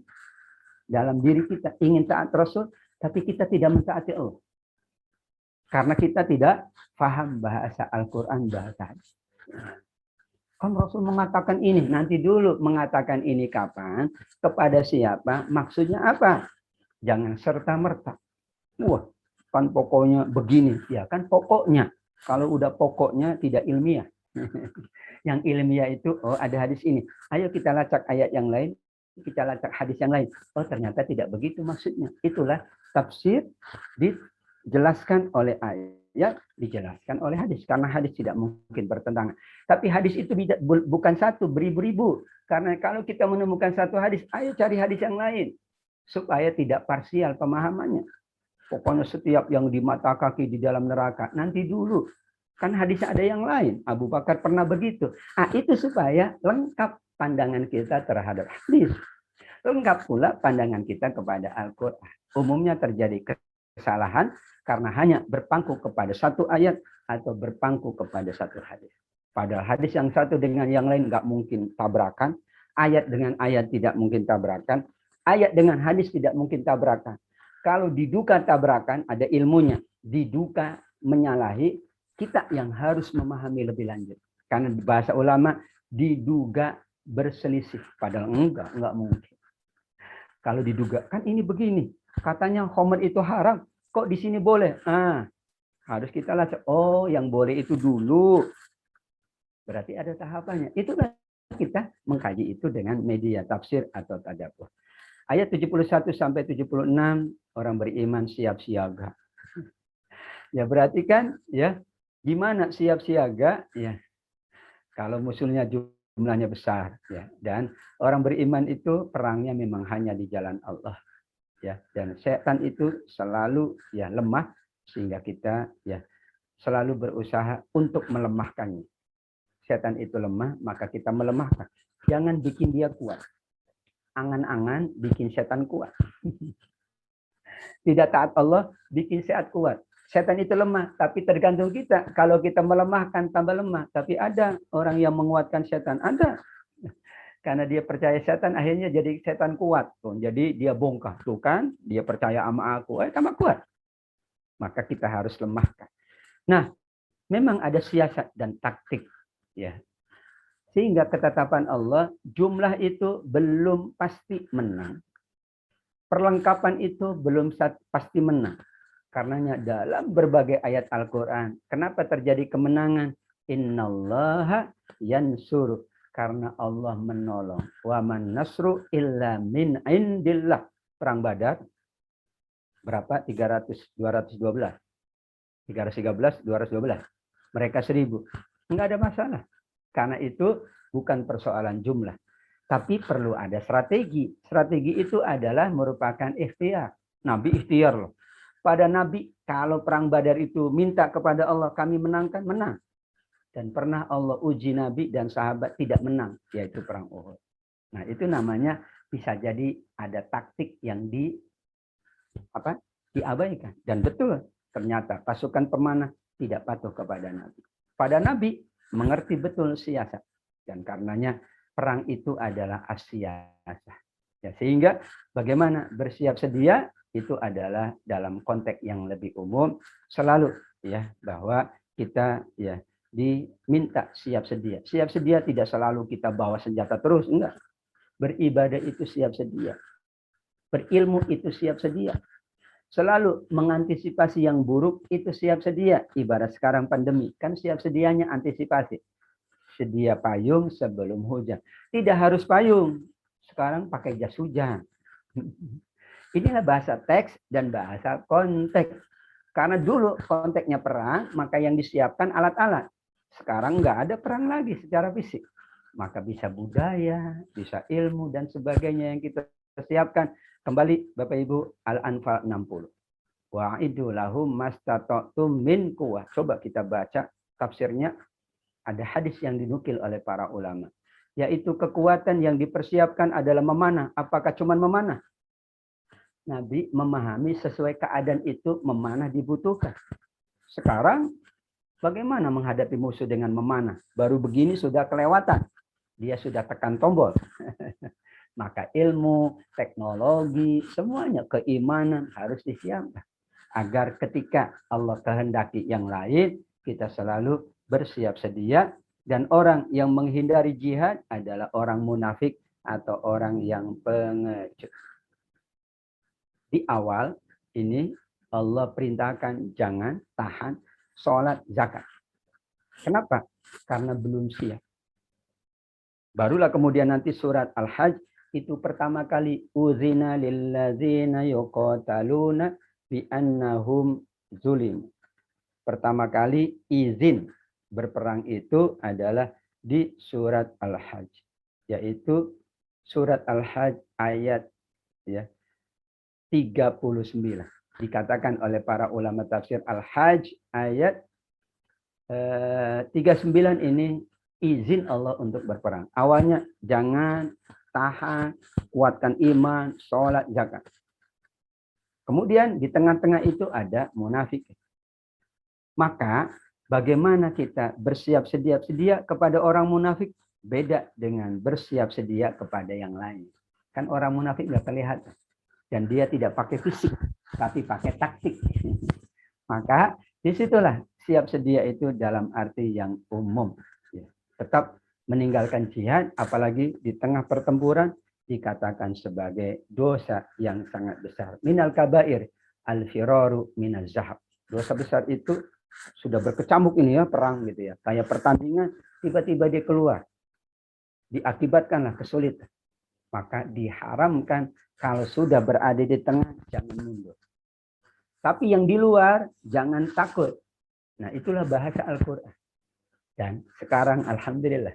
diri kita ingin taat Rasul, tapi kita tidak mentaati Allah. Karena kita tidak paham bahasa Al-Quran, bahasa hadis. Kan Rasul mengatakan ini, nanti dulu mengatakan ini kapan, kepada siapa, maksudnya apa? Jangan serta-merta. Wah, kan pokoknya begini. Ya kan pokoknya. Kalau udah pokoknya tidak ilmiah. Yang ilmiah itu, oh ada hadis ini. Ayo kita lacak ayat yang lain. Kita lacak hadis yang lain. Oh ternyata tidak begitu maksudnya. Itulah tafsir dijelaskan oleh ayat, dijelaskan oleh hadis. Karena hadis tidak mungkin bertentangan. Tapi hadis itu bukan satu, beribu-ribu. Karena kalau kita menemukan satu hadis, ayo cari hadis yang lain. Supaya tidak parsial pemahamannya. Pokoknya setiap yang di mata kaki di dalam neraka. Nanti dulu. Kan hadisnya ada yang lain. Abu Bakar pernah begitu. Itu supaya lengkap pandangan kita terhadap hadis. Lengkap pula pandangan kita kepada Al-Quran. Umumnya terjadi kesalahan karena hanya berpangku kepada satu ayat atau berpangku kepada satu hadis. Padahal hadis yang satu dengan yang lain nggak mungkin tabrakan. Ayat dengan ayat tidak mungkin tabrakan. Ayat dengan hadis tidak mungkin tabrakan. Kalau diduga tabrakan, ada ilmunya. Diduga menyalahi, kita yang harus memahami lebih lanjut. Karena bahasa ulama, diduga berselisih. Padahal enggak mungkin. Kalau diduga, kan ini begini. Katanya khamr itu haram. Kok di sini boleh? Harus kita lihat. Oh, yang boleh itu dulu. Berarti ada tahapannya. Itulah kita mengkaji itu dengan media tafsir atau tadabbur. Ayat 71 sampai 76 orang beriman siap siaga. Ya berarti kan ya gimana siap siaga ya. Kalau musuhnya jumlahnya besar ya dan orang beriman itu perangnya memang hanya di jalan Allah ya dan setan itu selalu ya lemah sehingga kita ya selalu berusaha untuk melemahkannya. Setan itu lemah maka kita melemahkan. Jangan bikin dia kuat. Angan-angan bikin setan kuat. Tidak taat Allah bikin setan kuat. Setan itu lemah, tapi tergantung kita. Kalau kita melemahkan tambah lemah. Tapi ada orang yang menguatkan setan. Ada. Karena dia percaya setan, akhirnya jadi setan kuat. Jadi dia bongkar. Tuh kan, dia percaya sama aku. Tambah kuat. Maka kita harus lemahkan. Nah, memang ada siasat dan taktik. Ya. Sehingga ketetapan Allah, jumlah itu belum pasti menang. Perlengkapan itu belum pasti menang. Karenanya dalam berbagai ayat Al-Quran, kenapa terjadi kemenangan? Innallaha yansur. Karena Allah menolong. Wa man nasru illa min indillah. Perang Badar, berapa? 212. 313, 212. Mereka 1000. Enggak ada masalah. Karena itu bukan persoalan jumlah. Tapi perlu ada strategi. Strategi itu adalah merupakan ikhtiar. Nabi ikhtiar loh. Pada Nabi, kalau perang Badar itu minta kepada Allah, kami menangkan, menang. Dan pernah Allah uji Nabi dan sahabat tidak menang, yaitu perang Uhud. Nah itu namanya bisa jadi ada taktik yang diabaikan. Dan betul, ternyata pasukan pemanah tidak patuh kepada Nabi. Pada Nabi, mengerti betul siasat dan karenanya perang itu adalah asyasah. Ya, sehingga bagaimana bersiap sedia itu adalah dalam konteks yang lebih umum selalu ya bahwa kita ya diminta siap sedia. Siap sedia tidak selalu kita bawa senjata terus, enggak. Beribadah itu siap sedia. Berilmu itu siap sedia. Selalu mengantisipasi yang buruk itu siap sedia. Ibarat sekarang pandemi, kan siap sedianya antisipasi. Sedia payung sebelum hujan. Tidak harus payung. Sekarang pakai jas hujan. Inilah bahasa teks dan bahasa konteks. Karena dulu konteksnya perang, maka yang disiapkan alat-alat. Sekarang nggak ada perang lagi secara fisik. Maka bisa budaya, bisa ilmu, dan sebagainya yang kita siapkan. Kembali Bapak Ibu, Al-Anfal 60. Wa'idu lahum mastata'tum min quwwah. Coba kita baca tafsirnya. Ada hadis yang dinukil oleh para ulama. Yaitu kekuatan yang dipersiapkan adalah memanah. Apakah cuma memanah? Nabi memahami sesuai keadaan itu memanah dibutuhkan. Sekarang bagaimana menghadapi musuh dengan memanah? Baru begini sudah kelewatan. Dia sudah tekan tombol. Maka ilmu, teknologi, semuanya keimanan harus disiapkan. Agar ketika Allah kehendaki yang lain, kita selalu bersiap sedia. Dan orang yang menghindari jihad adalah orang munafik atau orang yang pengecut. Di awal ini Allah perintahkan jangan tahan sholat zakat. Kenapa? Karena belum siap. Barulah kemudian nanti surat Al-Hajj itu pertama kali uzina lillazina yuqataluna bi annahum zulim. Pertama kali izin berperang itu adalah di surat Al-Hajj, yaitu surat Al-Hajj ayat 39. Dikatakan oleh para ulama tafsir Al-Hajj ayat 39 ini izin Allah untuk berperang. Awalnya jangan, tahan, kuatkan iman, sholat, zakat. Kemudian di tengah-tengah itu ada munafik. Maka bagaimana kita bersiap sedia kepada orang munafik beda dengan bersiap sedia kepada yang lain. Kan orang munafik nggak kelihatan. Dan dia tidak pakai fisik, tapi pakai taktik. Maka disitulah siap sedia itu dalam arti yang umum. Tetap meninggalkan jihad, apalagi di tengah pertempuran, dikatakan sebagai dosa yang sangat besar. Minal kabair, al-firaru minaz zahab. Dosa besar itu sudah berkecamuk ini ya, perang gitu ya. Kayak pertandingan, tiba-tiba dia keluar. Diakibatkanlah kesulitan. Maka diharamkan kalau sudah berada di tengah, jangan mundur. Tapi yang di luar, jangan takut. Nah, itulah bahasa Al-Quran. Dan sekarang, Alhamdulillah,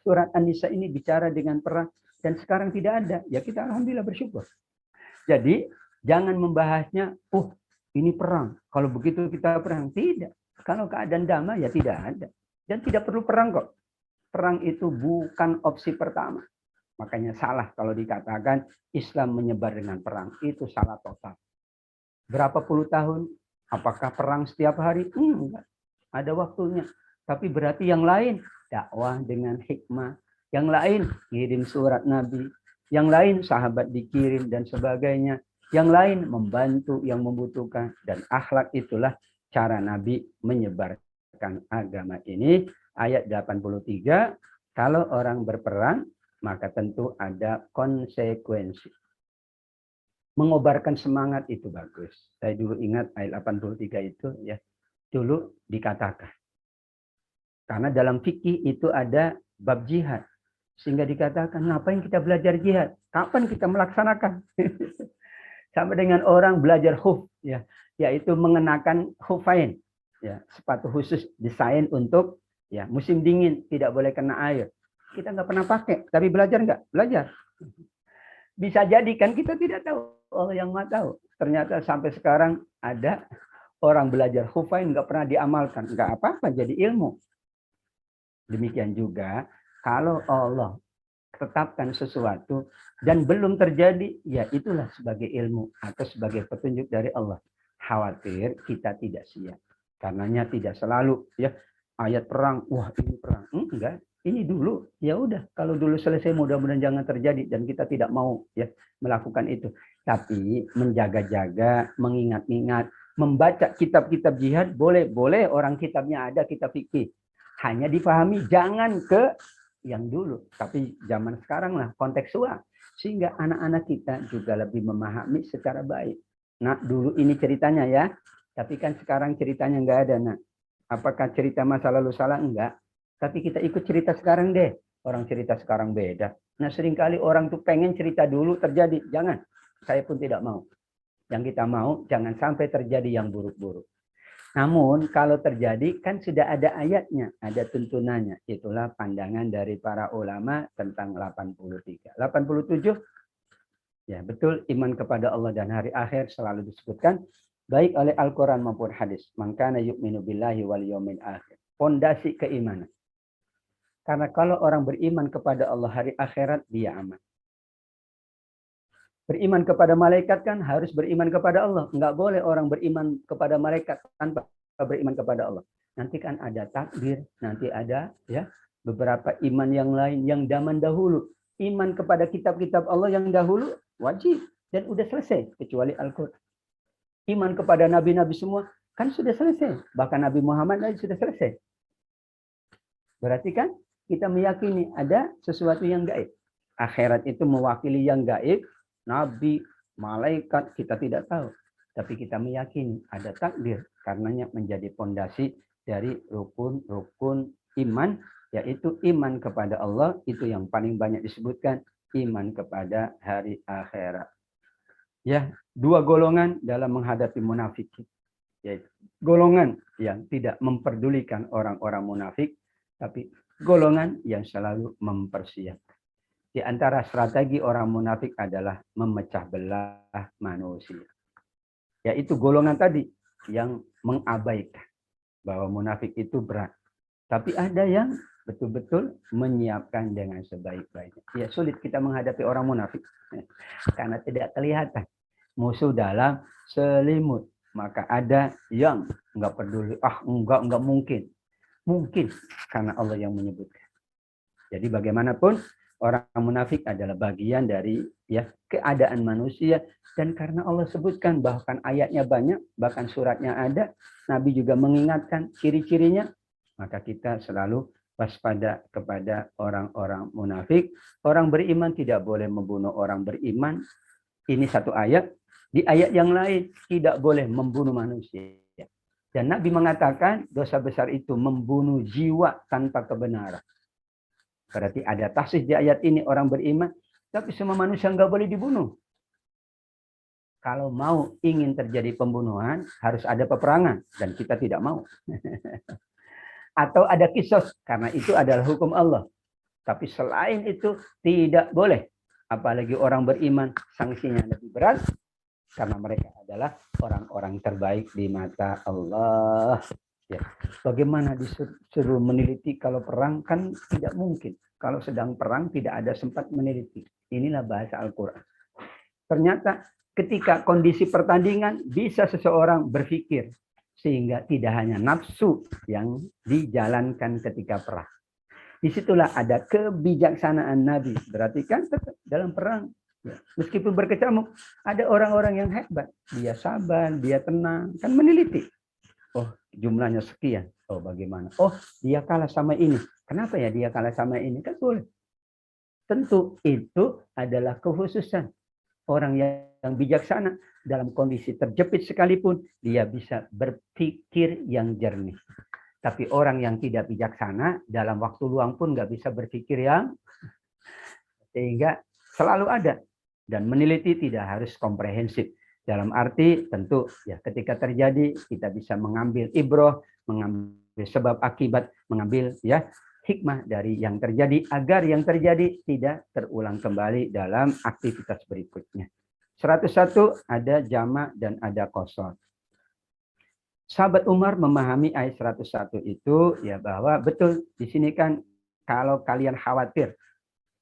surat An-Nisa ini bicara dengan perang, dan sekarang tidak ada. Ya kita Alhamdulillah bersyukur. Jadi, jangan membahasnya, ini perang. Kalau begitu kita perang. Tidak. Kalau keadaan damai, ya tidak ada. Dan tidak perlu perang kok. Perang itu bukan opsi pertama. Makanya salah kalau dikatakan Islam menyebar dengan perang. Itu salah total. Berapa puluh tahun? Apakah perang setiap hari? Enggak. Ada waktunya. Tapi berarti yang lain dakwah dengan hikmah. Yang lain kirim surat Nabi. Yang lain sahabat dikirim dan sebagainya. Yang lain membantu yang membutuhkan. Dan akhlak itulah cara Nabi menyebarkan agama ini. Ayat 83. Kalau orang berperang, maka tentu ada konsekuensi. Mengobarkan semangat itu bagus. Saya dulu ingat ayat 83 itu ya. Dulu dikatakan. Karena dalam fikih itu ada bab jihad. Sehingga dikatakan, ngapain kita belajar jihad? Kapan kita melaksanakan? Sama dengan orang belajar khuf. Ya, yaitu mengenakan khufain. Ya, sepatu khusus desain untuk ya musim dingin. Tidak boleh kena air. Kita nggak pernah pakai, tapi belajar nggak? Belajar. Bisa jadi kan kita tidak tahu. Allah yang Maha tahu. Ternyata sampai sekarang ada orang belajar khufain nggak pernah diamalkan. Nggak apa-apa, jadi ilmu. Demikian juga kalau Allah tetapkan sesuatu dan belum terjadi, ya itulah sebagai ilmu atau sebagai petunjuk dari Allah. Khawatir kita tidak siap. Karenanya tidak selalu ya ayat perang, wah ini perang. Enggak. Ini dulu, ya udah. Kalau dulu selesai, mudah-mudahan jangan terjadi dan kita tidak mau ya melakukan itu. Tapi menjaga-jaga, mengingat-ingat, membaca kitab-kitab jihad boleh orang kitabnya ada, kitab fikih. Hanya dipahami, jangan ke yang dulu. Tapi zaman sekarang lah kontekstual, sehingga anak-anak kita juga lebih memahami secara baik. Nah, dulu ini ceritanya ya, tapi kan sekarang ceritanya nggak ada. Nah, apakah cerita masa lalu salah? Enggak. Tapi kita ikut cerita sekarang deh. Orang cerita sekarang beda. Nah seringkali orang tuh pengen cerita dulu terjadi. Jangan. Saya pun tidak mau. Yang kita mau jangan sampai terjadi yang buruk-buruk. Namun kalau terjadi kan sudah ada ayatnya, ada tuntunannya. Itulah pandangan dari para ulama tentang 83. 87, ya betul, iman kepada Allah dan hari akhir selalu disebutkan baik oleh Al-Quran maupun hadis. Man kana yu'minu billahi wal yawmil akhir. Pondasi keimanan. Karena kalau orang beriman kepada Allah hari akhirat, dia aman. Beriman kepada malaikat kan harus beriman kepada Allah. Enggak boleh orang beriman kepada malaikat tanpa beriman kepada Allah. Nanti kan ada takdir, nanti ada ya beberapa iman yang lain yang zaman dahulu. Iman kepada kitab-kitab Allah yang dahulu wajib dan udah selesai kecuali Al-Qur'an. Iman kepada nabi-nabi semua kan sudah selesai. Bahkan Nabi Muhammad sudah selesai. Berarti kan kita meyakini ada sesuatu yang gaib. Akhirat itu mewakili yang gaib. Nabi, malaikat, kita tidak tahu. Tapi kita meyakini ada takdir. Karenanya menjadi pondasi dari rukun-rukun iman. Yaitu iman kepada Allah. Itu yang paling banyak disebutkan. Iman kepada hari akhirat. Ya, dua golongan dalam menghadapi munafik. Yaitu golongan yang tidak memperdulikan orang-orang munafik. Tapi golongan yang selalu mempersiapkan. Di antara strategi orang munafik adalah memecah belah manusia. Yaitu golongan tadi yang mengabaikan bahwa munafik itu berat. Tapi ada yang betul-betul menyiapkan dengan sebaik-baiknya. Ya sulit kita menghadapi orang munafik. Karena tidak kelihatan. Musuh dalam selimut. Maka ada yang enggak peduli. Enggak mungkin. Mungkin karena Allah yang menyebutkan. Jadi bagaimanapun orang munafik adalah bagian dari ya keadaan manusia dan karena Allah sebutkan bahkan ayatnya banyak, bahkan suratnya ada, Nabi juga mengingatkan ciri-cirinya, maka kita selalu waspada kepada orang-orang munafik. Orang beriman tidak boleh membunuh orang beriman. Ini satu ayat. Di ayat yang lain tidak boleh membunuh manusia. Dan Nabi mengatakan dosa besar itu membunuh jiwa tanpa kebenaran. Berarti ada tahsis di ayat ini orang beriman, tapi semua manusia nggak boleh dibunuh. Kalau mau ingin terjadi pembunuhan, harus ada peperangan. Dan kita tidak mau. Atau ada kisos, karena itu adalah hukum Allah. Tapi selain itu, tidak boleh. Apalagi orang beriman, sanksinya lebih berat. Karena mereka adalah orang-orang terbaik di mata Allah. Ya. Bagaimana disuruh meneliti kalau perang kan tidak mungkin. Kalau sedang perang tidak ada sempat meneliti. Inilah bahasa Al-Quran. Ternyata ketika kondisi pertandingan bisa seseorang berpikir. Sehingga tidak hanya nafsu yang dijalankan ketika perang. Disitulah ada kebijaksanaan Nabi. Berarti kan tetap dalam perang. Ya. Meskipun berkecamuk, ada orang-orang yang hebat. Dia sabar, dia tenang. Kan meneliti. Oh, jumlahnya sekian. Oh, bagaimana? Oh, dia kalah sama ini. Kenapa ya dia kalah sama ini? Kan boleh. Tentu itu adalah kekhususan. Orang yang bijaksana dalam kondisi terjepit sekalipun, dia bisa berpikir yang jernih. Tapi orang yang tidak bijaksana, dalam waktu luang pun nggak bisa berpikir yang sehingga selalu ada. Dan meneliti tidak harus komprehensif. Dalam arti tentu ya ketika terjadi kita bisa mengambil ibroh, mengambil sebab akibat, mengambil ya hikmah dari yang terjadi agar yang terjadi tidak terulang kembali dalam aktivitas berikutnya. 101 ada jama' dan ada qasar. Sahabat Umar memahami ayat 101 itu ya bahwa betul di sini kan kalau kalian khawatir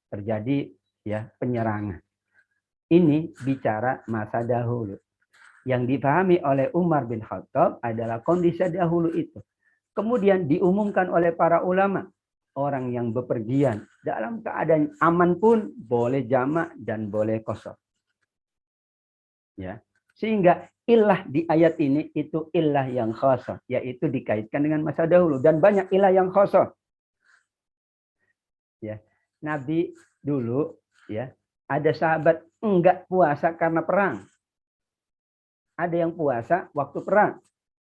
terjadi ya penyerangan. Ini bicara masa dahulu. Yang dipahami oleh Umar bin Khattab adalah kondisi dahulu itu. Kemudian diumumkan oleh para ulama. Orang yang bepergian dalam keadaan aman pun boleh jama' dan boleh qasar. Ya. Sehingga ilah di ayat ini itu ilah yang khasah. Yaitu dikaitkan dengan masa dahulu. Dan banyak ilah yang khasah. Ya. Nabi dulu ya ada sahabat enggak puasa karena perang. Ada yang puasa waktu perang.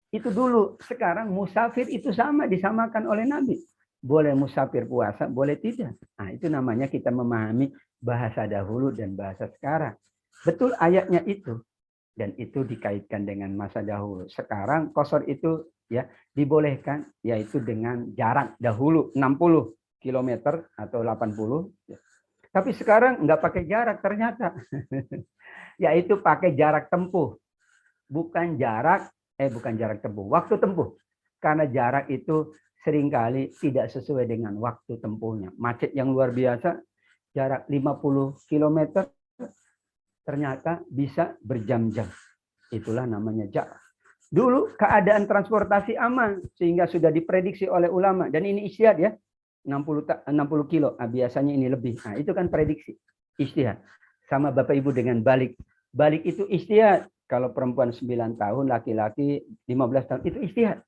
Itu dulu. Sekarang musafir itu sama disamakan oleh Nabi. Boleh musafir puasa, boleh tidak. Nah, itu namanya kita memahami bahasa dahulu dan bahasa sekarang. Betul ayatnya itu. dan itu dikaitkan dengan masa dahulu. Sekarang qasar itu ya dibolehkan, yaitu dengan jarak dahulu 60 km atau 80. Tapi sekarang nggak pakai jarak ternyata, yaitu pakai jarak tempuh, bukan jarak tempuh, waktu tempuh. Karena jarak itu seringkali tidak sesuai dengan waktu tempuhnya. Macet yang luar biasa, jarak 50 km ternyata bisa berjam-jam. Itulah namanya jarak. Dulu keadaan transportasi aman sehingga sudah diprediksi oleh ulama, dan ini ijtihad ya. 60 kilo, biasanya ini lebih. Nah, itu kan prediksi, ijtihad. Sama Bapak Ibu dengan balik. Balik itu ijtihad. Kalau perempuan 9 tahun, laki-laki 15 tahun, itu ijtihad.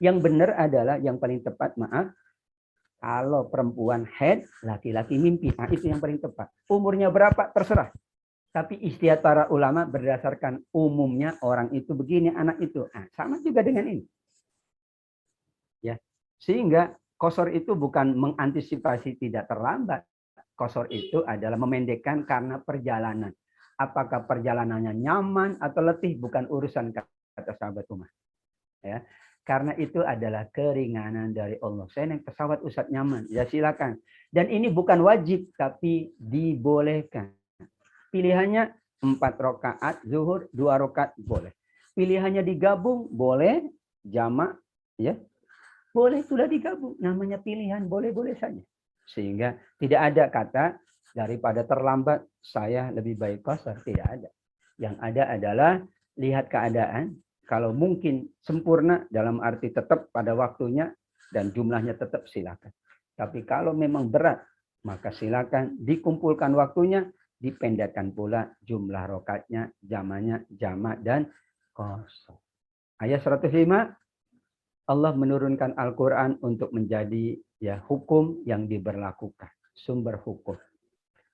Yang benar adalah yang paling tepat, maaf, kalau perempuan head, laki-laki mimpi. Nah, itu yang paling tepat. Umurnya berapa terserah. Tapi ijtihad para ulama berdasarkan umumnya orang itu begini, anak itu. Nah, sama juga dengan ini. Ya. Sehingga qasar itu bukan mengantisipasi tidak terlambat. Qasar itu adalah memendekkan karena perjalanan. Apakah perjalanannya nyaman atau letih bukan urusan, kata sahabat Umar. Ya. Karena itu adalah keringanan dari Allah. Saya naik pesawat Ustadz nyaman, ya silakan. Dan ini bukan wajib, tapi dibolehkan. Pilihannya 4 rakaat zuhur, 2 rakaat boleh. Pilihannya digabung boleh, jamak ya. Boleh sudah digabung, namanya pilihan, boleh-boleh saja. Sehingga tidak ada kata daripada terlambat saya lebih baik qasar, tidak ada. Yang ada adalah lihat keadaan. Kalau mungkin sempurna dalam arti tetap pada waktunya dan jumlahnya tetap silakan. Tapi kalau memang berat, maka silakan dikumpulkan waktunya, dipendekkan pula jumlah rakaatnya, jamaknya, jamak dan qasar. Ayat 105, Allah menurunkan Al-Quran untuk menjadi ya hukum yang diberlakukan, sumber hukum.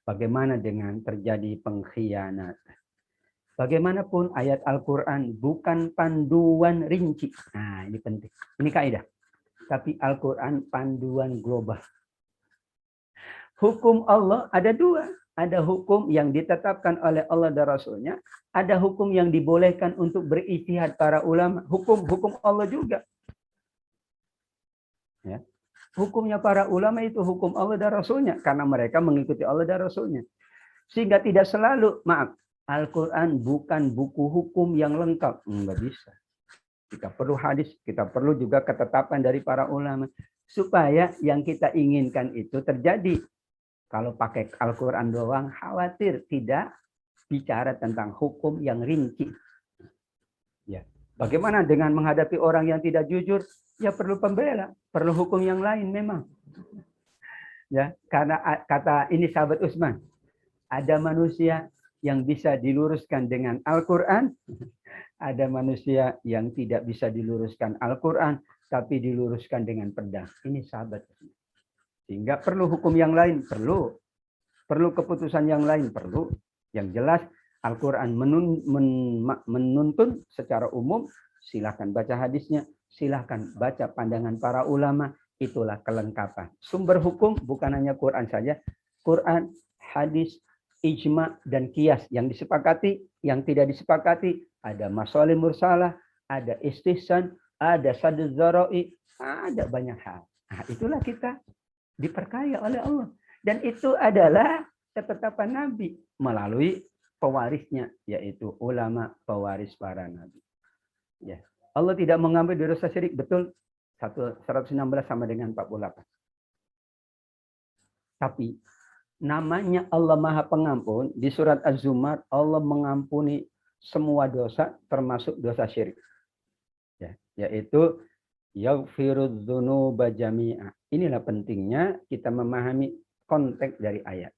Bagaimana dengan terjadi pengkhianatan? Bagaimanapun ayat Al-Quran bukan panduan rinci. Nah, ini penting. Ini kaidah. Tapi Al-Quran panduan global. Hukum Allah ada dua. Ada hukum yang ditetapkan oleh Allah dan Rasulnya. Ada hukum yang dibolehkan untuk berijtihad para ulama. Hukum Allah juga. Ya. Hukumnya para ulama itu hukum Allah dan Rasulnya. Karena mereka mengikuti Allah dan Rasulnya. Sehingga tidak selalu, maaf, Al-Quran bukan buku hukum yang lengkap. Enggak bisa. Kita perlu hadis, kita perlu juga ketetapan dari para ulama. Supaya yang kita inginkan itu terjadi. Kalau pakai Al-Quran doang, khawatir tidak bicara tentang hukum yang rinci. Ya. Bagaimana dengan menghadapi orang yang tidak jujur? Ya perlu pembela, perlu hukum yang lain memang. Ya, karena kata ini sahabat Utsman, ada manusia yang bisa diluruskan dengan Al-Quran, ada manusia yang tidak bisa diluruskan Al-Quran, tapi diluruskan dengan pedang. Ini sahabat. Sehingga perlu hukum yang lain, perlu keputusan yang lain, perlu. Yang jelas Al-Quran menuntun secara umum, silakan baca hadisnya, silakan baca pandangan para ulama, itulah kelengkapan. Sumber hukum bukan hanya Quran saja, Quran, hadis, ijma dan qiyas yang disepakati, yang tidak disepakati, ada masalih mursalah, ada istihsan, ada sadz dzara'i, ada banyak hal. Nah, itulah kita diperkaya oleh Allah, dan itu adalah ketetapan Nabi melalui pewarisnya, yaitu ulama pewaris para nabi. Ya, Allah tidak mengambil dosa syirik, betul. 116 sama dengan 48. Tapi namanya Allah Maha Pengampun. Di surat Az-Zumar, Allah mengampuni semua dosa, termasuk dosa syirik. Ya, yaitu yaghfirudz dzunuba jami'a. Inilah pentingnya kita memahami konteks dari ayat.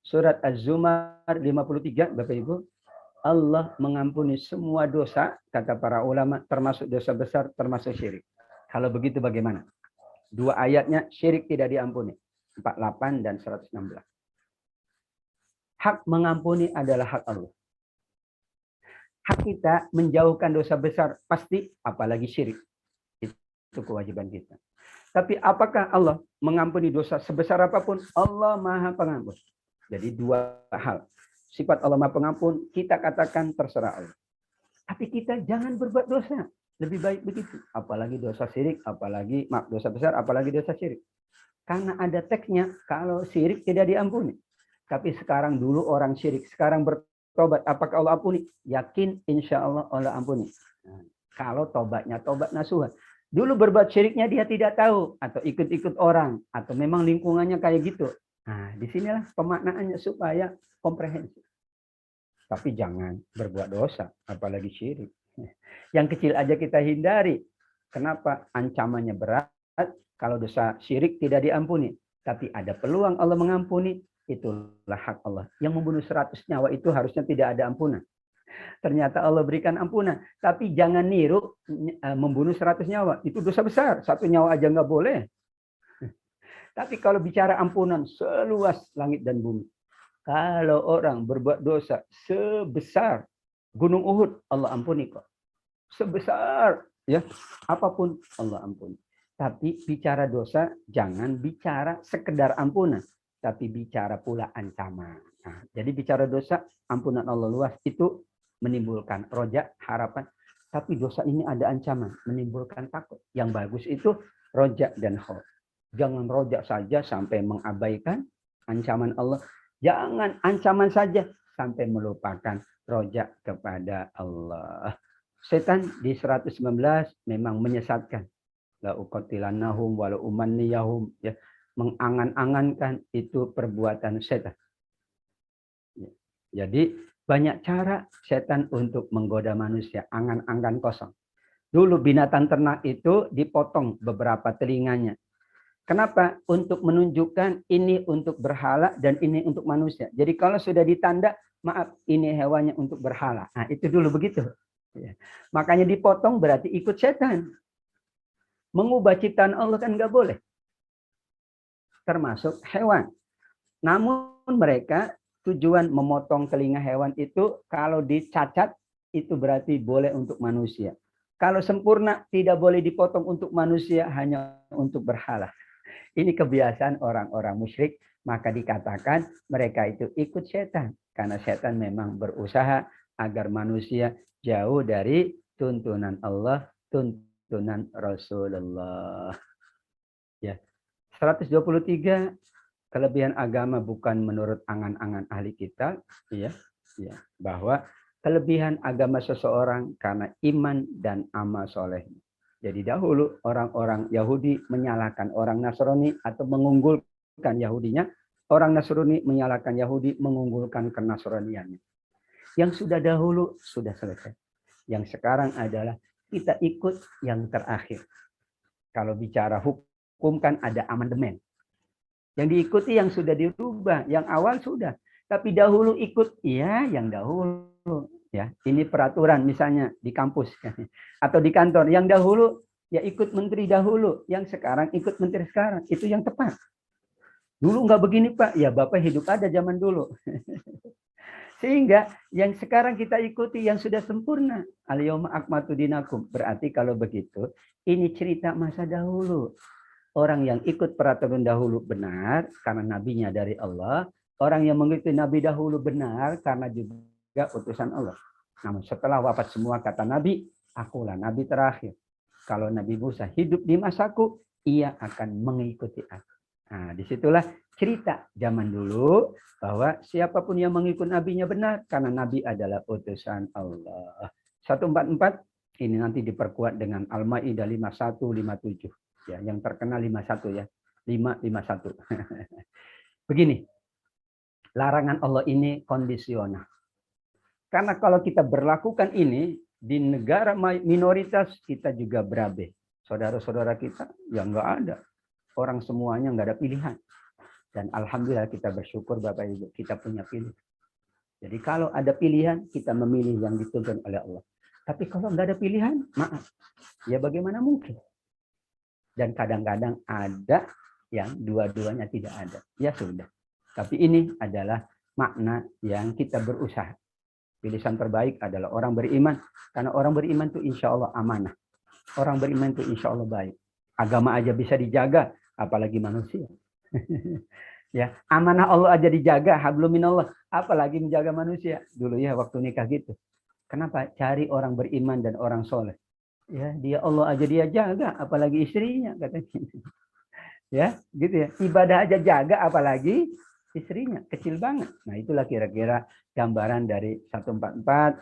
Surat Az-Zumar 53, Bapak Ibu, Allah mengampuni semua dosa, kata para ulama, termasuk dosa besar, termasuk syirik. Kalau begitu bagaimana? Dua ayatnya syirik tidak diampuni. 48 dan 116. Hak mengampuni adalah hak Allah. Hak kita menjauhkan dosa besar pasti, apalagi syirik. Itu kewajiban kita. Tapi apakah Allah mengampuni dosa sebesar apapun? Allah Maha Pengampun. Jadi dua hal. Sifat Allah Maha Pengampun, kita katakan terserah Allah. Tapi kita jangan berbuat dosa. Lebih baik begitu. Apalagi dosa syirik, apalagi dosa besar, apalagi dosa syirik. Karena ada teksnya, kalau syirik tidak diampuni. Tapi sekarang dulu orang syirik, sekarang bertobat, apakah Allah ampuni? Yakin insya Allah Allah ampuni. Nah, kalau tobatnya tobat nasuha. Dulu berbuat syiriknya dia tidak tahu, atau ikut-ikut orang, atau memang lingkungannya kayak gitu. Nah, disinilah pemaknaannya supaya komprehensif. Tapi jangan berbuat dosa, apalagi syirik. Yang kecil aja kita hindari. Kenapa? Ancamannya berat. Kalau dosa syirik tidak diampuni. Tapi ada peluang Allah mengampuni. Itulah hak Allah. Yang membunuh 100 nyawa itu harusnya tidak ada ampunan. Ternyata Allah berikan ampunan. Tapi jangan niru membunuh 100 nyawa. Itu dosa besar. 1 nyawa aja nggak boleh. Tapi kalau bicara ampunan seluas langit dan bumi. Kalau orang berbuat dosa sebesar Gunung Uhud, Allah ampuni kok. Sebesar ya apapun Allah ampuni. Tapi bicara dosa jangan bicara sekedar ampunan, tapi bicara pula ancaman. Nah, jadi bicara dosa, ampunan Allah luas itu menimbulkan roja, harapan. Tapi dosa ini ada ancaman, menimbulkan takut. Yang bagus itu roja dan khauf. Jangan roja saja sampai mengabaikan ancaman Allah. Jangan ancaman saja sampai melupakan roja kepada Allah. Setan di 119 memang menyesatkan. La uqatilannahum wa la umanniyahum, ya, mengangan-angankan itu perbuatan setan. Jadi banyak cara setan untuk menggoda manusia, angan-angan kosong. Dulu binatang ternak itu dipotong beberapa telinganya. Kenapa? Untuk menunjukkan ini untuk berhala dan ini untuk manusia. Jadi kalau sudah ditanda, maaf ini hewannya untuk berhala. Nah itu dulu begitu. Ya. Makanya dipotong berarti ikut setan. Mengubah ciptaan Allah kan nggak boleh. Termasuk hewan. Namun mereka tujuan memotong telinga hewan itu kalau dicacat itu berarti boleh untuk manusia. Kalau sempurna tidak boleh dipotong untuk manusia, hanya untuk berhala. Ini kebiasaan orang-orang musyrik, maka dikatakan mereka itu ikut setan. Karena setan memang berusaha agar manusia jauh dari tuntunan Allah, tuntunan Rasulullah. Ya. 123, kelebihan agama bukan menurut angan-angan ahli kitab, ya, bahwa kelebihan agama seseorang karena iman dan amal soleh. Jadi dahulu orang-orang Yahudi menyalahkan orang Nasrani atau mengunggulkan Yahudinya. Orang Nasrani menyalahkan Yahudi, mengunggulkan kenasraniannya. Yang sudah dahulu sudah selesai. Yang sekarang adalah kita ikut yang terakhir. Kalau bicara hukum kan ada amandemen. Yang diikuti yang sudah dirubah, yang awal sudah. Tapi dahulu ikut, iya yang dahulu. Ya, ini peraturan misalnya di kampus atau di kantor. Yang dahulu ya ikut menteri dahulu, yang sekarang ikut menteri sekarang. Itu yang tepat. Dulu nggak begini Pak, ya Bapak hidup ada zaman dulu. Sehingga yang sekarang kita ikuti yang sudah sempurna. Al-yawma akmaltu dinakum. Berarti kalau begitu, ini cerita masa dahulu. Orang yang ikut peraturan dahulu benar karena nabinya dari Allah. Orang yang mengikuti nabi dahulu benar karena juga utusan Allah. Namun setelah wafat semua kata Nabi, akulah nabi terakhir. Kalau Nabi Musa hidup di masaku, ia akan mengikuti aku. Nah, disitulah cerita zaman dulu bahwa siapapun yang mengikut nabinya benar karena nabi adalah utusan Allah. 144 ini nanti diperkuat dengan Al-Maidah 51, 57. Ya, yang terkenal 51 ya. 551. Begini. Larangan Allah ini kondisional. Karena kalau kita berlakukan ini di negara minoritas kita juga berabe. Saudara-saudara kita yang enggak ada. Orang semuanya enggak ada pilihan. Dan alhamdulillah kita bersyukur Bapak Ibu kita punya pilihan. Jadi kalau ada pilihan kita memilih yang dituntun oleh Allah. Tapi kalau enggak ada pilihan, maaf. Ya bagaimana mungkin? Dan kadang-kadang ada yang dua-duanya tidak ada. Ya sudah. Tapi ini adalah makna yang kita berusaha. Pilihan terbaik adalah orang beriman. Karena orang beriman itu insya Allah amanah. Orang beriman itu insya Allah baik. Agama aja bisa dijaga, apalagi manusia. Ya, amanah Allah aja dijaga, hablum minallah, apalagi menjaga manusia. Dulu ya waktu nikah gitu. Kenapa? Cari orang beriman dan orang soleh. Ya, dia Allah aja dia jaga, apalagi istrinya katanya. Ya, gitu ya. Ibadah aja jaga, apalagi istrinya. Kecil banget. Nah, itulah kira-kira gambaran dari 144,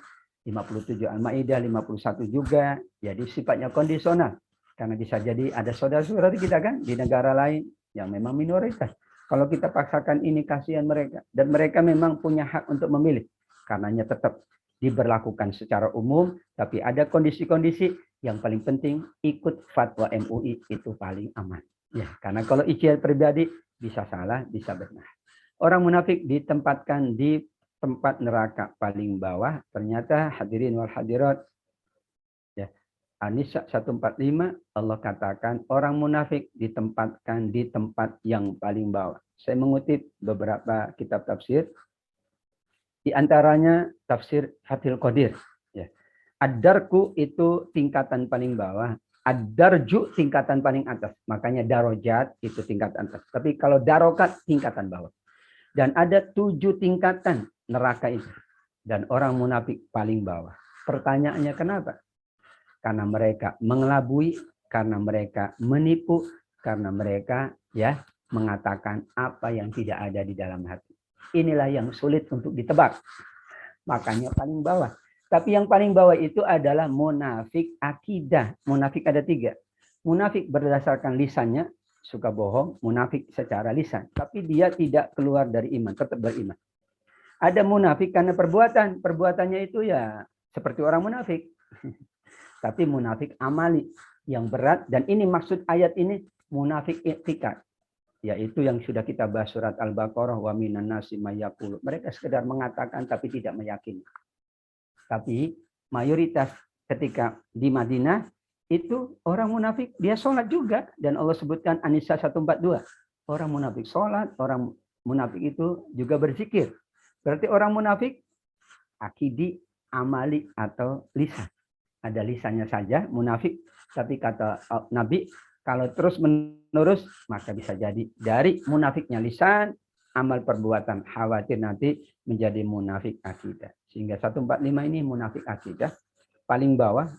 57 Al-Maidah, 51 juga. Jadi sifatnya kondisional. Karena bisa jadi ada saudara-saudara kita kan di negara lain yang memang minoritas. Kalau kita paksakan ini, kasihan mereka. Dan mereka memang punya hak untuk memilih. Karenanya tetap diberlakukan secara umum, tapi ada kondisi-kondisi yang paling penting ikut fatwa MUI, itu paling aman. Ya, karena kalau ijtihad pribadi bisa salah, bisa benar. Orang munafik ditempatkan di tempat neraka paling bawah. Ternyata hadirin wal hadirat, ya, An-Nisa 145 Allah katakan orang munafik ditempatkan di tempat yang paling bawah. Saya mengutip beberapa kitab tafsir. Di antaranya tafsir Fathul Qadir. Ya. Ad-darku itu tingkatan paling bawah. Ad-darju tingkatan paling atas. Makanya darajat itu tingkatan atas. Tapi kalau darokat tingkatan bawah. Dan ada 7 tingkatan neraka itu. Dan orang munafik paling bawah. Pertanyaannya kenapa? Karena mereka mengelabui, karena mereka menipu, karena mereka ya mengatakan apa yang tidak ada di dalam hati. Inilah yang sulit untuk ditebak. Makanya paling bawah. Tapi yang paling bawah itu adalah munafik akidah. Munafik ada 3. Munafik berdasarkan lisannya, suka bohong, munafik secara lisan. Tapi dia tidak keluar dari iman, tetap beriman. Ada munafik karena perbuatan. Perbuatannya itu ya seperti orang munafik. Tapi munafik amali yang berat. Dan ini maksud ayat ini, munafik i'tikad. Yaitu yang sudah kita bahas surat Al-Baqarah, wa minan nasi mayyaqulu. Mereka sekedar mengatakan tapi tidak meyakini. Tapi mayoritas ketika di Madinah itu orang munafik dia sholat juga, dan Allah sebutkan An-Nisa 142. Orang munafik sholat, orang munafik itu juga berzikir. Berarti orang munafik akidi, amali atau lisan. Ada lisannya saja munafik, tapi kata Nabi kalau terus menerus maka bisa jadi dari munafiknya lisan, amal perbuatan, khawatir nanti menjadi munafik akidah. Sehingga 145 ini munafik akidah paling bawah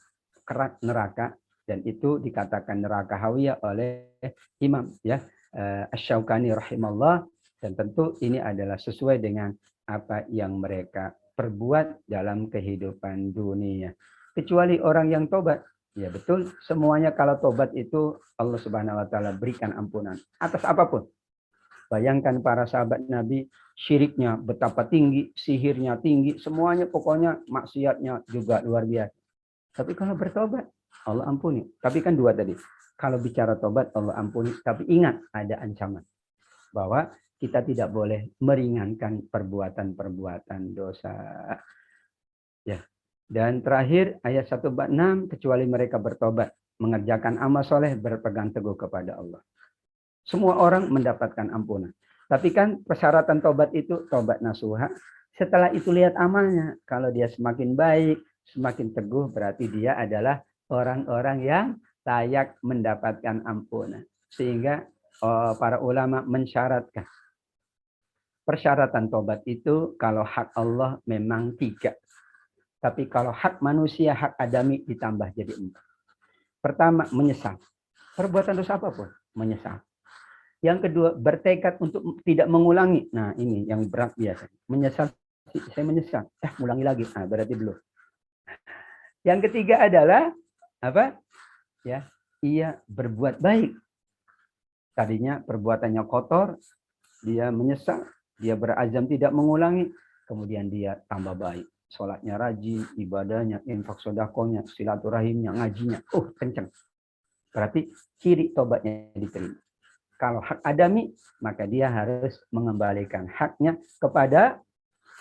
kerak neraka, dan itu dikatakan neraka hawiyah oleh Imam ya Asy-Syaukani rahimallah, dan tentu ini adalah sesuai dengan apa yang mereka perbuat dalam kehidupan dunia. Kecuali orang yang tobat. Ya betul, semuanya kalau tobat itu Allah Subhanahu wa taala berikan ampunan atas apapun. Bayangkan para sahabat Nabi, syiriknya betapa tinggi, sihirnya tinggi, semuanya pokoknya maksiatnya juga luar biasa. Tapi kalau bertobat, Allah ampuni. Tapi kan 2 tadi. Kalau bicara tobat, Allah ampuni. Tapi ingat, ada ancaman. Bahwa kita tidak boleh meringankan perbuatan-perbuatan dosa. Ya. Dan terakhir, ayat 146, kecuali mereka bertobat, mengerjakan amal soleh, berpegang teguh kepada Allah. Semua orang mendapatkan ampunan. Tapi kan persyaratan tobat itu tobat nasuha. Setelah itu lihat amalnya. Kalau dia semakin baik, semakin teguh, berarti dia adalah orang-orang yang layak mendapatkan ampunan. Sehingga para ulama mensyaratkan. Persyaratan tobat itu kalau hak Allah memang 3. Tapi kalau hak manusia, hak adami ditambah jadi 4. Pertama, menyesal. Perbuatan dosa apapun, menyesal. Yang kedua, bertekad untuk tidak mengulangi. Nah, ini yang berat biasa. Menyesal, saya menyesal. Ulangi lagi. Nah, berarti belum. Yang ketiga adalah apa? Ya, ia berbuat baik. Tadinya perbuatannya kotor, dia menyesal, dia berazam tidak mengulangi, kemudian dia tambah baik. Sholatnya rajin, ibadahnya, infak sodakohnya, silaturahimnya, ngajinya. Kenceng. Berarti ciri tobatnya diterima. Kalau hak adami, maka dia harus mengembalikan haknya kepada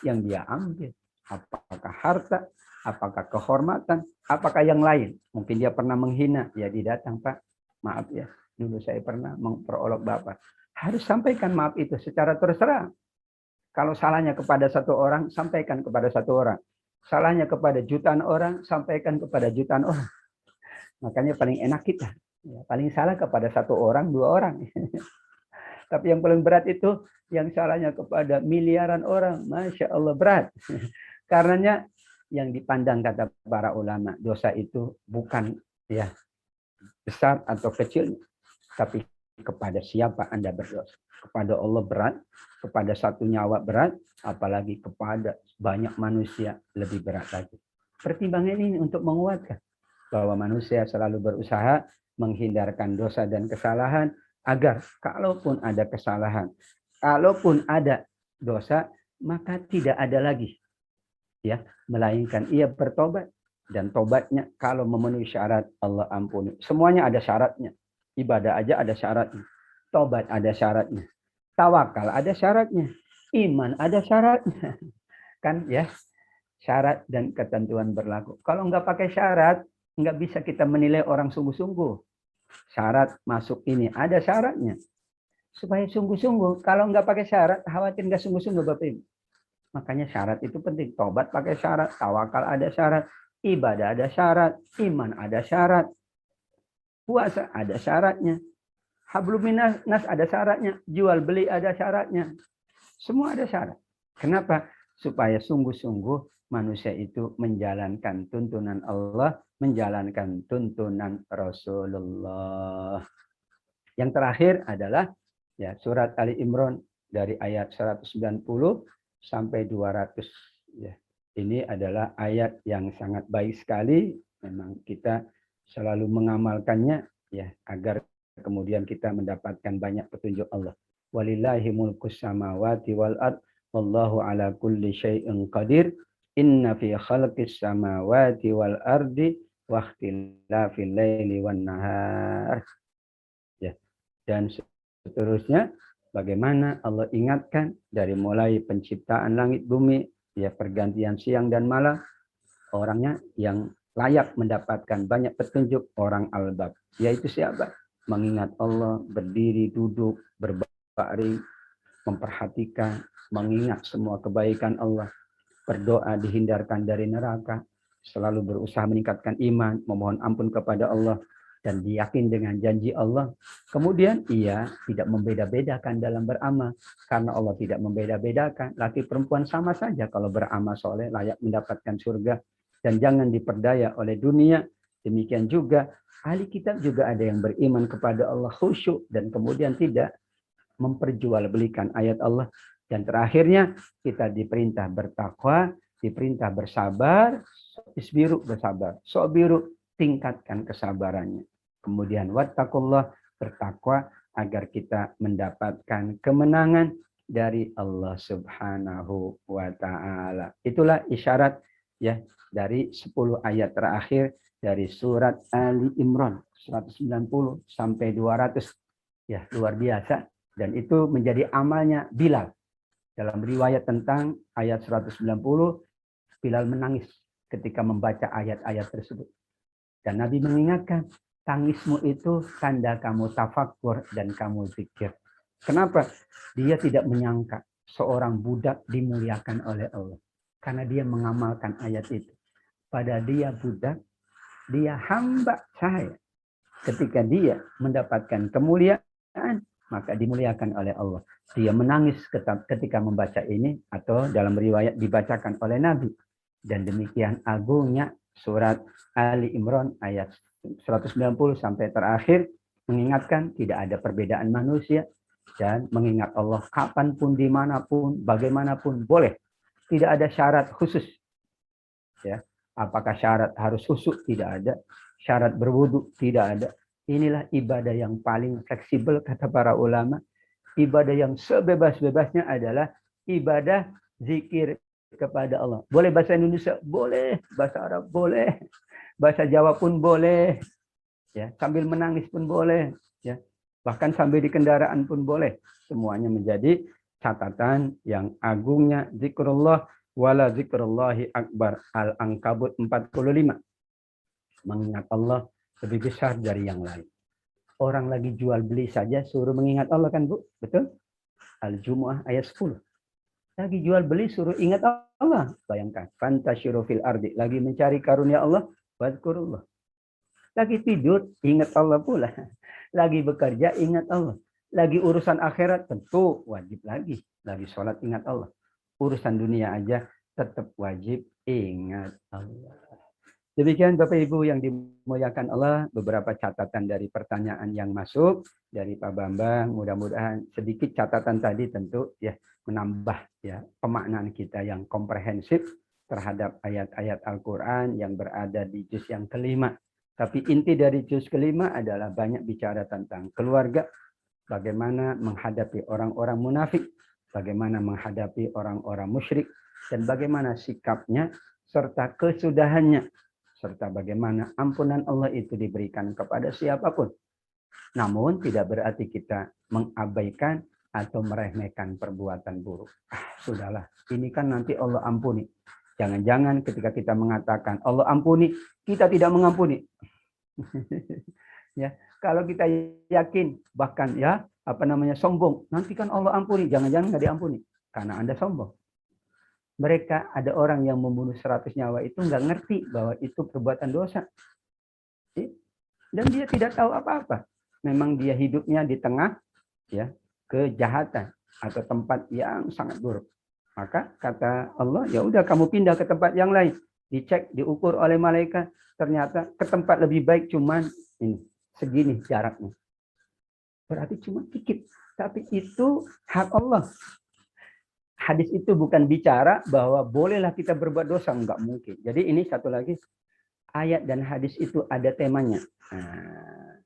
yang dia ambil. Apakah harta, apakah kehormatan, apakah yang lain. Mungkin dia pernah menghina, ya dia datang, Pak, maaf ya, dulu saya pernah memperolok Bapak. Harus sampaikan maaf itu secara terus terang. Kalau salahnya kepada 1 orang, sampaikan kepada 1 orang. Salahnya kepada jutaan orang, sampaikan kepada jutaan orang. Makanya paling enak kita. Ya, paling salah kepada 1 orang, 2 orang. Tapi yang paling berat itu yang salahnya kepada miliaran orang. Masya Allah berat. Karenanya yang dipandang kata para ulama dosa itu bukan ya besar atau kecil, tapi kepada siapa Anda berdosa. Kepada Allah berat, kepada satu nyawa berat, apalagi kepada banyak manusia lebih berat lagi. Pertimbangan ini untuk menguatkan bahwa manusia selalu berusaha menghindarkan dosa dan kesalahan agar kalaupun ada kesalahan, kalaupun ada dosa, maka tidak ada lagi ya, melainkan ia bertobat, dan tobatnya kalau memenuhi syarat Allah ampuni. Semuanya ada syaratnya. Ibadah aja ada syaratnya. Tobat ada syaratnya. Tawakal ada syaratnya. Iman ada syaratnya. Kan ya, syarat dan ketentuan berlaku. Kalau nggak pakai syarat, nggak bisa kita menilai orang sungguh-sungguh. Syarat masuk ini ada syaratnya. Supaya sungguh-sungguh. Kalau nggak pakai syarat, khawatir nggak sungguh-sungguh Bapak Ibu. Makanya syarat itu penting. Tobat pakai syarat, tawakal ada syarat, ibadah ada syarat, iman ada syarat, puasa ada syaratnya, hablum minas ada syaratnya, jual beli ada syaratnya. Semua ada syarat. Kenapa? Supaya sungguh-sungguh manusia itu menjalankan tuntunan Allah, menjalankan tuntunan Rasulullah. Yang terakhir adalah ya surat Ali Imran dari ayat 190 sampai 200 ya. Ini adalah ayat yang sangat baik sekali. Memang kita selalu mengamalkannya ya agar kemudian kita mendapatkan banyak petunjuk Allah. Walillahi mulkus samawati wal ard wallahu ala kulli syai'in qadir. Inna fi khalqis samawati wal ardi wa ikhtilafil laili wan nahar. Ya. Dan seterusnya bagaimana Allah ingatkan dari mulai penciptaan langit bumi, ya pergantian siang dan malam, orangnya yang layak mendapatkan banyak petunjuk orang albab. Yaitu siapa? Mengingat Allah, berdiri, duduk, berbaring, memperhatikan, mengingat semua kebaikan Allah, berdoa dihindarkan dari neraka, selalu berusaha meningkatkan iman, memohon ampun kepada Allah, dan diyakin dengan janji Allah. Kemudian ia tidak membeda-bedakan dalam beramal. Karena Allah tidak membeda-bedakan. Laki perempuan sama saja kalau beramal soleh layak mendapatkan surga. Dan jangan diperdaya oleh dunia. Demikian juga ahli kitab juga ada yang beriman kepada Allah khusyuk. Dan kemudian tidak memperjualbelikan ayat Allah. Dan terakhirnya kita diperintah bertakwa, diperintah bersabar, isbiru bersabar. Sobiru tingkatkan kesabarannya. Kemudian wattaqullah bertakwa agar kita mendapatkan kemenangan dari Allah Subhanahu wa taala. Itulah isyarat ya dari 10 ayat terakhir dari surat Ali Imran 190 sampai 200. Ya, luar biasa, dan itu menjadi amalnya Bilal. Dalam riwayat tentang ayat 190, Bilal menangis ketika membaca ayat-ayat tersebut. Dan Nabi mengingatkan, tangismu itu tanda kamu tafakkur dan kamu zikir. Kenapa? Dia tidak menyangka seorang budak dimuliakan oleh Allah. Karena dia mengamalkan ayat itu. Pada dia budak, dia hamba saya. Ketika dia mendapatkan kemuliaan, maka dimuliakan oleh Allah. Dia menangis ketika membaca ini, atau dalam riwayat dibacakan oleh Nabi. Dan demikian agungnya surat Ali Imran ayat 190 sampai terakhir, mengingatkan tidak ada perbedaan manusia dan mengingat Allah kapanpun, dimanapun, bagaimanapun boleh. Tidak ada syarat khusus. Ya, apakah syarat harus khusyuk? Tidak ada. Syarat berwudu? Tidak ada. Inilah ibadah yang paling fleksibel kata para ulama. Ibadah yang sebebas-bebasnya adalah ibadah zikir kepada Allah. Boleh bahasa Indonesia? Boleh. Bahasa Arab? Boleh. Bahasa Jawa pun boleh. Ya, sambil menangis pun boleh. Ya, bahkan sambil di kendaraan pun boleh. Semuanya menjadi catatan yang agungnya zikrullah wala zikrullahi akbar. Al-Ankabut 45. Mengingat Allah lebih besar dari yang lain. Orang lagi jual beli saja suruh mengingat Allah, kan Bu? Betul? Al-Jumu'ah ayat 10. Lagi jual beli suruh ingat Allah. Bayangkan. Fantasyiru fil ardi. Lagi mencari karunia Allah. Wadkurullah. Lagi tidur, ingat Allah pula. Lagi bekerja, ingat Allah. Lagi urusan akhirat, tentu wajib lagi. Lagi sholat, ingat Allah. Urusan dunia aja tetap wajib ingat Allah. Demikian Bapak Ibu yang dimuliakan Allah, beberapa catatan dari pertanyaan yang masuk dari Pak Bambang. Mudah-mudahan sedikit catatan tadi tentu ya menambah ya pemaknaan kita yang komprehensif terhadap ayat-ayat Al-Quran yang berada di juz yang kelima. Tapi inti dari juz kelima adalah banyak bicara tentang keluarga, bagaimana menghadapi orang-orang munafik, bagaimana menghadapi orang-orang musyrik, dan bagaimana sikapnya serta kesudahannya, serta bagaimana ampunan Allah itu diberikan kepada siapapun. Namun tidak berarti kita mengabaikan atau meremehkan perbuatan buruk. Sudahlah, ini kan nanti Allah ampuni. Jangan-jangan ketika kita mengatakan Allah ampuni, kita tidak mengampuni. Ya, kalau kita yakin bahkan ya sombong, nanti kan Allah ampuni, jangan-jangan nggak diampuni karena Anda sombong. Mereka ada orang yang membunuh 100 nyawa itu nggak ngerti bahwa itu perbuatan dosa. Dan dia tidak tahu apa-apa. Memang dia hidupnya di tengah ya kejahatan atau tempat yang sangat buruk. Maka kata Allah, ya udah kamu pindah ke tempat yang lain. Dicek, diukur oleh malaikat, ternyata ke tempat lebih baik cuman ini, segini jaraknya. Berarti cuma dikit. Tapi itu hak Allah. Hadis itu bukan bicara bahwa bolehlah kita berbuat dosa, enggak mungkin. Jadi ini satu lagi, ayat dan hadis itu ada temanya. Nah,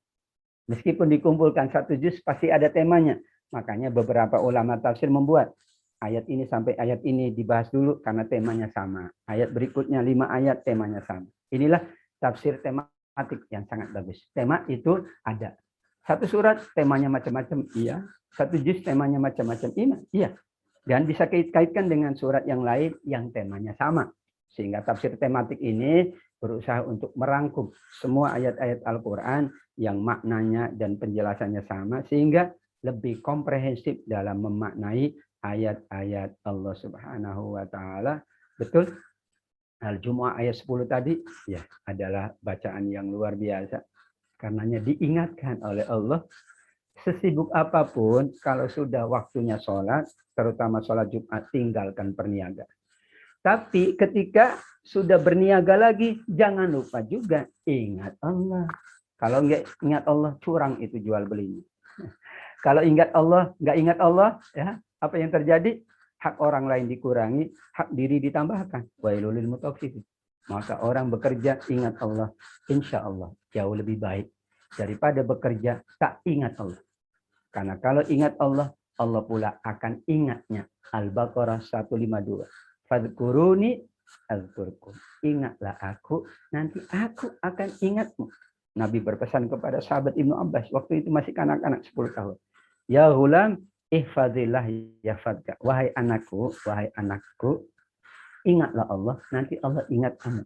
meskipun dikumpulkan satu juz pasti ada temanya. Makanya beberapa ulama tafsir membuat ayat ini sampai ayat ini dibahas dulu karena temanya sama. Ayat berikutnya 5 ayat temanya sama. Inilah tafsir tematik yang sangat bagus. Tema itu ada. Satu surat temanya macam-macam, iya. Satu juz temanya macam-macam, iya. Dan bisa kaitkan dengan surat yang lain yang temanya sama. Sehingga tafsir tematik ini berusaha untuk merangkum semua ayat-ayat Al-Quran yang maknanya dan penjelasannya sama. Sehingga lebih komprehensif dalam memaknai ayat-ayat Allah Subhanahu wa Ta'ala. Betul? Al-Jumu'ah ayat 10 tadi ya adalah bacaan yang luar biasa. Karenanya diingatkan oleh Allah, sesibuk apapun, kalau sudah waktunya sholat, terutama sholat Jumat, tinggalkan perniagaan. Tapi ketika sudah berniaga lagi, jangan lupa juga ingat Allah. Kalau nggak ingat Allah, curang itu jual belinya. Kalau ingat Allah, nggak ingat Allah, ya apa yang terjadi? Hak orang lain dikurangi, hak diri ditambahkan. Wailul lil mutaffifin. Maka orang bekerja ingat Allah, insya Allah jauh lebih baik daripada bekerja tak ingat Allah. Karena kalau ingat Allah, Allah pula akan ingatnya. Al-Baqarah 152. Fadkuruni azkurkum. Ingatlah aku, nanti aku akan ingatmu. Nabi berpesan kepada sahabat Ibnu Abbas, waktu itu masih kanak-kanak 10 tahun. Ya hulam, ihfazillah yahfadka. Wahai anakku, ingatlah Allah, nanti Allah ingat kamu.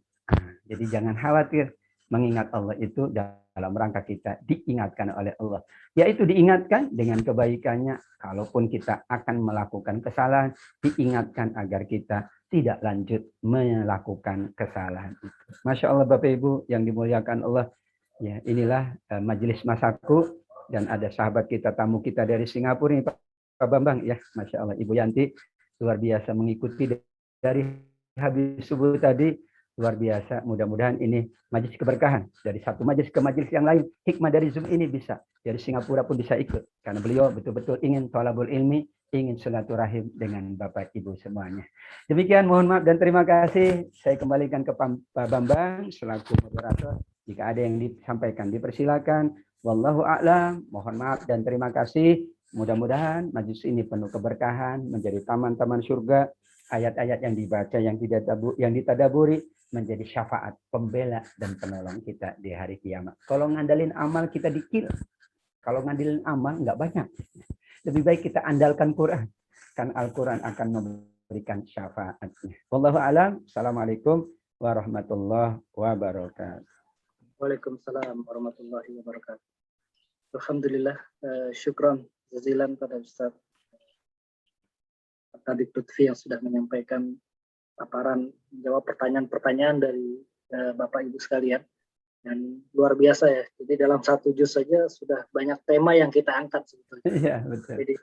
Jadi jangan khawatir, mengingat Allah itu dalam rangka kita diingatkan oleh Allah. Yaitu diingatkan dengan kebaikannya. Kalaupun kita akan melakukan kesalahan, diingatkan agar kita tidak lanjut melakukan kesalahan itu. Masya Allah Bapak Ibu yang dimuliakan Allah. Ya, inilah majelis masaku dan ada sahabat kita, tamu kita dari Singapura ini Pak Bambang. Ya, Masya Allah Ibu Yanti luar biasa mengikuti dari habis subuh tadi. Luar biasa, mudah-mudahan ini majelis keberkahan. Dari satu majelis ke majelis yang lain, hikmah dari Zoom ini bisa. Dari Singapura pun bisa ikut. Karena beliau betul-betul ingin thalabul ilmi, ingin silaturahim dengan Bapak Ibu semuanya. Demikian, mohon maaf dan terima kasih. Saya kembalikan ke Pak Bambang selaku moderator. Jika ada yang disampaikan, dipersilakan. Wallahu a'lam. Mohon maaf dan terima kasih. Mudah-mudahan majelis ini penuh keberkahan, menjadi taman-taman surga. Ayat-ayat yang dibaca, yang ditadaburi, menjadi syafaat, pembela, dan penolong kita di hari kiamat. Kalau ngandalin amal kita dikil. Kalau ngandalin amal nggak banyak. Lebih baik kita andalkan Quran. Kan Al-Quran akan memberikan syafaatnya. Wallahu a'lam. Assalamualaikum warahmatullahi wabarakatuh. Waalaikumsalam warahmatullahi wabarakatuh. Alhamdulillah, syukran jazilan pada Ustaz Tadi Lutfi yang sudah menyampaikan paparan, menjawab pertanyaan-pertanyaan dari Bapak Ibu sekalian. Dan luar biasa ya, jadi dalam satu juz saja sudah banyak tema yang kita angkat sebetulnya. Iya, betul. Jadi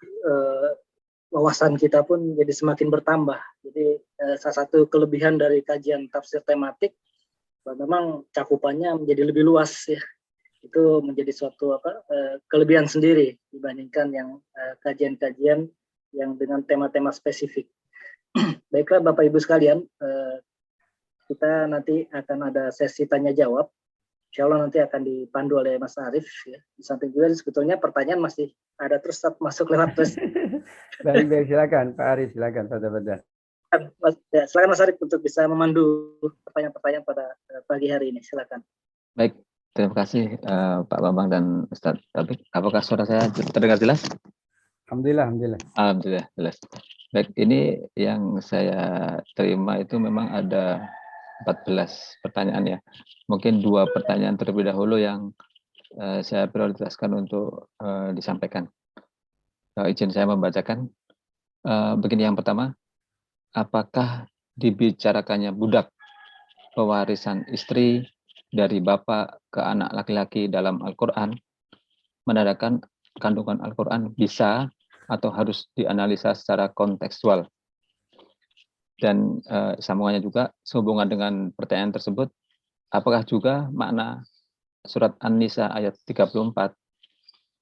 wawasan kita pun jadi semakin bertambah. Jadi salah satu kelebihan dari kajian tafsir tematik memang cakupannya menjadi lebih luas ya. Itu menjadi suatu kelebihan sendiri dibandingkan yang kajian-kajian yang dengan tema-tema spesifik. Baiklah Bapak Ibu sekalian, kita nanti akan ada sesi tanya jawab. Insya Allah nanti akan dipandu oleh Mas Arief. Ya. Di samping juga sebetulnya pertanyaan masih ada terus masuk lewat terus. Baik, silakan Pak Arief, silakan Pak. Ya, silakan Mas Arief untuk bisa memandu pertanyaan-pertanyaan pada pagi hari ini. Silakan. Baik, terima kasih Pak Bambang dan Ustadz Taufik. Apakah suara saya terdengar jelas? Alhamdulillah. Alhamdulillah jelas. Baik, ini yang saya terima itu memang ada 14 pertanyaan ya. Mungkin 2 pertanyaan terlebih dahulu yang saya prioritaskan untuk disampaikan. Izin saya membacakan. Begini, yang pertama, apakah dibicarakannya budak pewarisan istri dari bapak ke anak laki-laki dalam Al-Quran menandakan kandungan Al-Quran bisa atau harus dianalisa secara kontekstual? Dan sambungannya juga sehubungan dengan pertanyaan tersebut, apakah juga makna surat An-Nisa ayat 34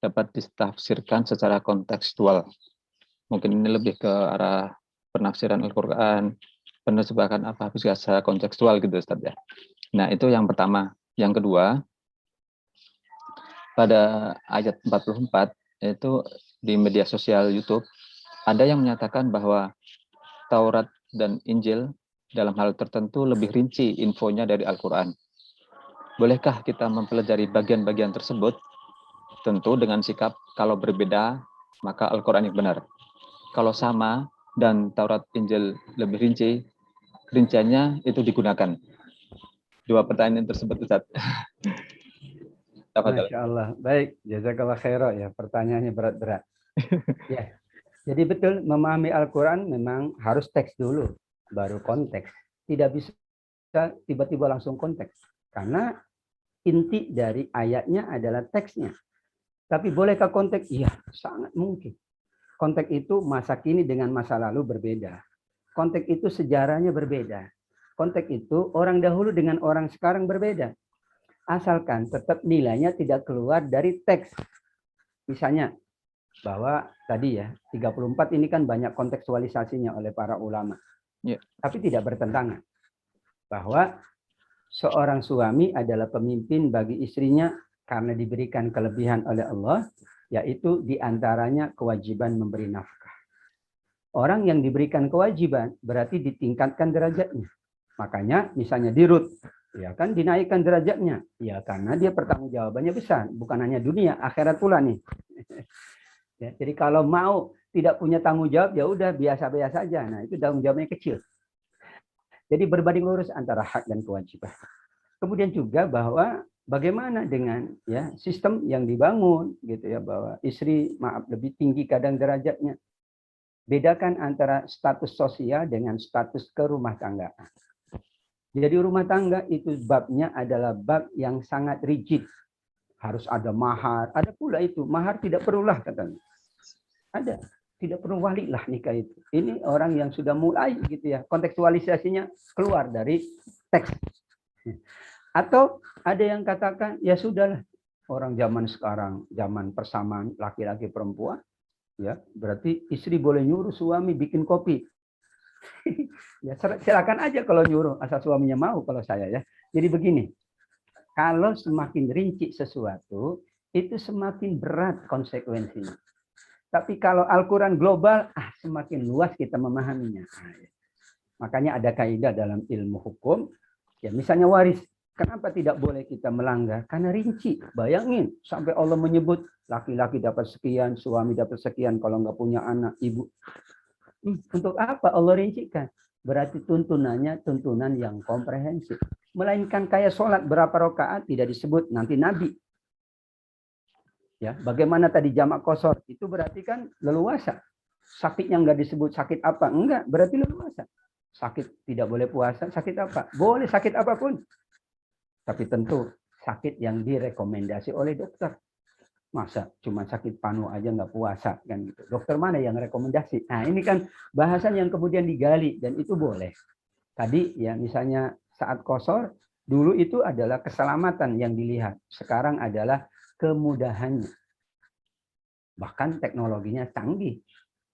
dapat ditafsirkan secara kontekstual? Mungkin ini lebih ke arah penafsiran Al-Quran, penerjemahan apa bisa secara kontekstual gitu Ustaz ya. Nah, itu yang pertama. Yang kedua, pada ayat 44 itu di media sosial YouTube ada yang menyatakan bahwa Taurat dan Injil dalam hal tertentu lebih rinci infonya dari Al-Quran. Bolehkah kita mempelajari bagian-bagian tersebut? Tentu dengan sikap kalau berbeda, maka Al-Quran yang benar. Kalau sama dan Taurat Injil lebih rinci, rinciannya itu digunakan. 2 pertanyaan tersebut, Ustaz. Masya Allah. Baik, jazakallah khairan ya. Pertanyaannya berat-berat. Ya. Jadi betul, memahami Al-Quran memang harus teks dulu, baru konteks. Tidak bisa tiba-tiba langsung konteks. Karena inti dari ayatnya adalah teksnya. Tapi bolehkah konteks? Iya, sangat mungkin. Konteks itu masa kini dengan masa lalu berbeda. Konteks itu sejarahnya berbeda. Konteks itu orang dahulu dengan orang sekarang berbeda. Asalkan tetap nilainya tidak keluar dari teks. Misalnya, bahwa tadi ya 34 ini kan banyak kontekstualisasinya oleh para ulama, tapi tidak bertentangan bahwa seorang suami adalah pemimpin bagi istrinya karena diberikan kelebihan oleh Allah, yaitu diantaranya kewajiban memberi nafkah. Orang yang diberikan kewajiban berarti ditingkatkan derajatnya. Makanya misalnya di Rut, ya kan dinaikkan derajatnya, ya karena dia pertanggungjawabannya besar, bukan hanya dunia, akhirat pula nih. Ya, jadi kalau mau tidak punya tanggung jawab, ya udah biasa-biasa aja. Nah, itu tanggung jawabnya kecil. Jadi berbanding lurus antara hak dan kewajiban. Kemudian juga bahwa bagaimana dengan ya sistem yang dibangun gitu ya, bahwa istri lebih tinggi kadang derajatnya. Bedakan antara status sosial dengan status kerumah tanggaan. Jadi rumah tangga itu babnya adalah bab yang sangat rigid. Harus ada mahar. Ada pula itu. Mahar tidak perlulah katanya. Ada. Tidak perlu wali lah nikah itu. Ini orang yang sudah mulai gitu ya. Kontekstualisasinya keluar dari teks. Atau ada yang katakan ya sudahlah. Orang zaman sekarang, zaman persamaan laki-laki perempuan. Ya, berarti istri boleh nyuruh suami bikin kopi. Ya silakan aja kalau nyuruh. Asal suaminya mau kalau saya ya. Jadi begini. Kalau semakin rinci sesuatu, itu semakin berat konsekuensinya. Tapi kalau Al-Quran global, semakin luas kita memahaminya. Makanya ada kaidah dalam ilmu hukum, ya misalnya waris. Kenapa tidak boleh kita melanggar? Karena rinci. Bayangin, sampai Allah menyebut, laki-laki dapat sekian, suami dapat sekian, kalau nggak punya anak, ibu. Untuk apa Allah rincikan? Berarti tuntunannya tuntunan yang komprehensif. Melainkan kayak sholat berapa rakaat tidak disebut nanti Nabi. Ya, bagaimana tadi jamak qasar itu berarti kan leluasa. Sakitnya nggak disebut sakit apa? Enggak, berarti leluasa. Sakit tidak boleh puasa, sakit apa? Boleh sakit apapun. Tapi tentu sakit yang direkomendasi oleh dokter. Masa cuma sakit panu aja nggak puasa kan gitu. Dokter mana yang rekomendasi? Nah ini kan bahasan yang kemudian digali dan itu boleh. Tadi ya misalnya saat kosor dulu itu adalah keselamatan yang dilihat. Sekarang adalah kemudahannya. Bahkan teknologinya canggih.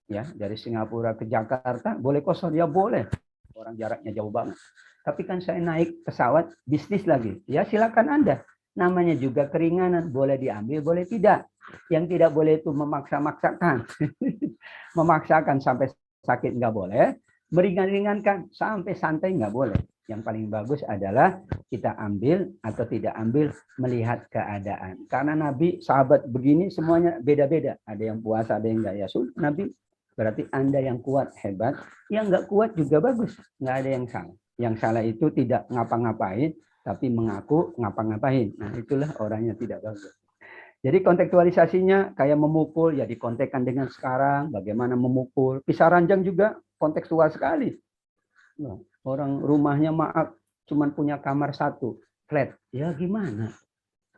Ya, dari Singapura ke Jakarta boleh kosor ya boleh. Orang jaraknya jauh banget. Tapi kan saya naik pesawat bisnis lagi. Ya silakan Anda. Namanya juga keringanan, boleh diambil, boleh tidak. Yang tidak boleh itu memaksa-maksakan. Memaksakan sampai sakit nggak boleh. Meringan-ringankan sampai santai nggak boleh. Yang paling bagus adalah kita ambil atau tidak ambil melihat keadaan. Karena Nabi, sahabat begini semuanya beda-beda. Ada yang puasa, ada yang enggak. Ya sudah, Nabi berarti Anda yang kuat, hebat. Yang enggak kuat juga bagus. Enggak ada yang salah. Yang salah itu tidak ngapa-ngapain, tapi mengaku ngapa-ngapain. Nah itulah orangnya tidak bagus. Jadi kontekstualisasinya kayak memukul, ya dikontekkan dengan sekarang, bagaimana memukul. Pisah ranjang juga kontekstual sekali. Nah, orang rumahnya maaf, cuman punya kamar satu, flat. Ya gimana?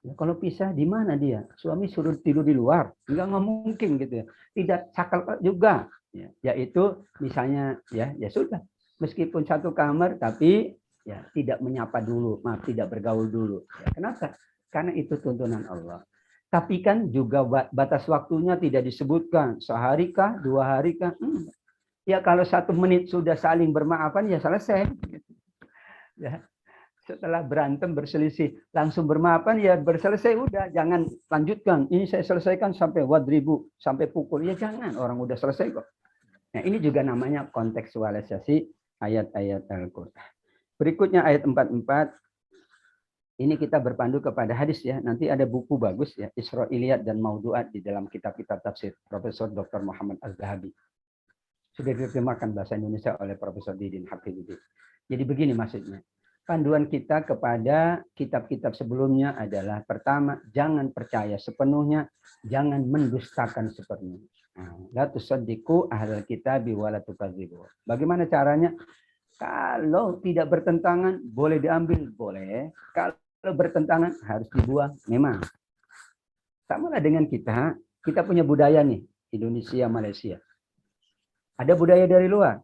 Ya, kalau pisah di mana dia? Suami suruh tidur di luar? Enggak mungkin gitu ya. Tidak cakal juga. Ya, yaitu misalnya ya sudah. Meskipun satu kamar tapi ya tidak menyapa dulu, maaf tidak bergaul dulu. Ya, kenapa? Karena itu tuntunan Allah. Tapi kan juga batas waktunya tidak disebutkan. Sehari kah, 2 hari kah? Ya kalau 1 menit sudah saling bermaafan ya selesai. Ya. Setelah berantem berselisih langsung bermaafan ya berselesai udah, jangan lanjutkan. Ini saya selesaikan sampai wadribu, sampai pukul. Ya jangan, orang udah selesai kok. Nah, ini juga namanya kontekstualisasi ayat-ayat Al-Qur'an. Berikutnya ayat 44. Ini kita berpandu kepada hadis ya. Nanti ada buku bagus ya, Israiliyat dan Maudu'at di dalam kitab-kitab tafsir Profesor Dr. Muhammad Az-Zahabi. Sudah diterjemahkan bahasa Indonesia oleh Profesor Didin Hafidzuddin. Jadi begini maksudnya. Panduan kita kepada kitab-kitab sebelumnya adalah pertama, jangan percaya sepenuhnya, jangan mendustakan sepenuhnya. La tusaddiqu ahlal kitabi wa la tukadzibu. Bagaimana caranya? Kalau tidak bertentangan, boleh diambil, boleh. Kalau bertentangan, harus dibuang, memang. Samalah dengan kita punya budaya nih, Indonesia, Malaysia. Ada budaya dari luar.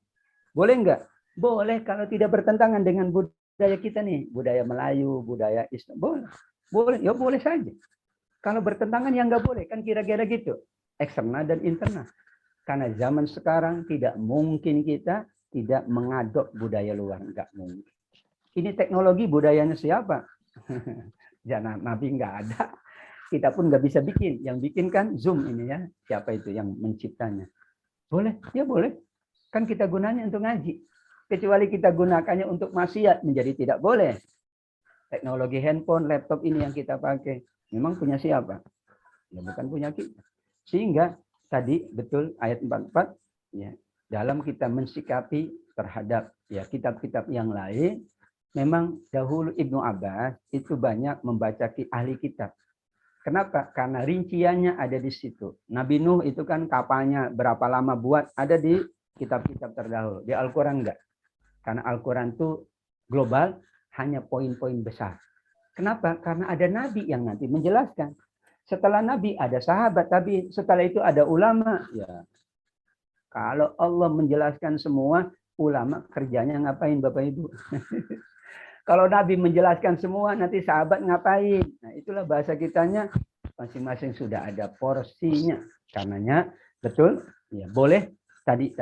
Boleh enggak? Boleh kalau tidak bertentangan dengan budaya kita nih, budaya Melayu, budaya Islam, boleh. Boleh, ya boleh saja. Kalau bertentangan ya enggak boleh, kan kira-kira gitu. Eksternal dan internal. Karena zaman sekarang tidak mungkin kita tidak mengadop budaya luar, enggak mungkin. Ini teknologi budayanya siapa? Jangan Nabi enggak ada. Kita pun enggak bisa bikin. Yang bikin kan Zoom ini ya. Siapa itu yang menciptanya? Boleh, ya boleh. Kan kita gunanya untuk ngaji. Kecuali kita gunakannya untuk maksiat, menjadi tidak boleh. Teknologi handphone, laptop ini yang kita pakai, memang punya siapa? Ya bukan punya kita. Sehingga tadi betul ayat 44, ya, dalam kita mensikapi terhadap ya kitab-kitab yang lain, memang dahulu Ibnu Abbas itu banyak membaca ahli kitab. Kenapa? Karena rinciannya ada di situ. Nabi Nuh itu kan kapalnya berapa lama buat, ada di kitab-kitab terdahulu. Di Al-Quran enggak. Karena Al-Quran itu global, hanya poin-poin besar. Kenapa? Karena ada Nabi yang nanti menjelaskan. Setelah Nabi ada sahabat, tapi setelah itu ada ulama. Ya. Kalau Allah menjelaskan semua, ulama kerjanya ngapain Bapak Ibu? Kalau Nabi menjelaskan semua, nanti sahabat ngapain? Nah, itulah bahasa kitanya, masing-masing sudah ada porsinya. Karenanya, betul, ya boleh tadi.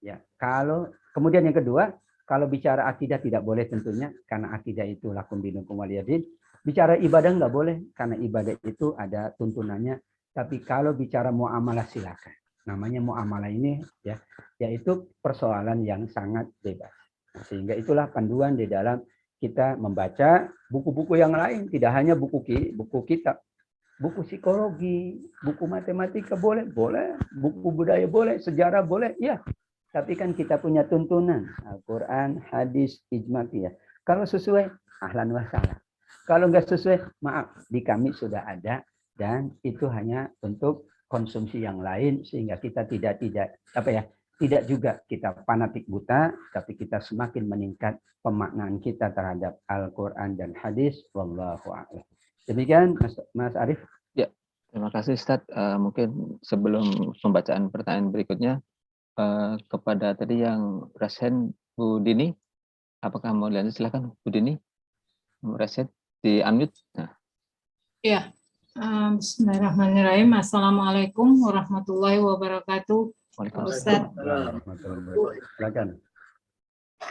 Ya, kalau kemudian yang kedua, kalau bicara akidah tidak boleh tentunya, karena akidah itu lakum dinukum waliyadin. Bicara ibadah nggak boleh, karena ibadah itu ada tuntunannya. Tapi kalau bicara muamalah silakan. Namanya muamalah ini ya, yaitu persoalan yang sangat bebas. Sehingga itulah panduan di dalam kita membaca buku-buku yang lain, tidak hanya buku kitab, buku psikologi, buku matematika boleh, buku budaya boleh, sejarah boleh, ya. Tapi kan kita punya tuntunan Al-Quran, hadis, ijma ya. Kalau sesuai, ahlan wa sahlan. Kalau nggak sesuai, maaf, di kami sudah ada dan itu hanya untuk konsumsi yang lain sehingga kita tidak juga kita fanatik buta, tapi kita semakin meningkat pemaknaan kita terhadap Al-Quran dan hadis. Wallahu a'lam. Demikian Mas Arief. Ya, Terima kasih Ustadz. Mungkin sebelum pembacaan pertanyaan berikutnya, kepada tadi yang resen Bu Dini, apakah mau dilanjut? Silakan Bu Dini, reset di unmute. Nah. Ya, bismillahirrahmanirrahim. Assalamualaikum warahmatullahi wabarakatuh. Ustaz. Silakan.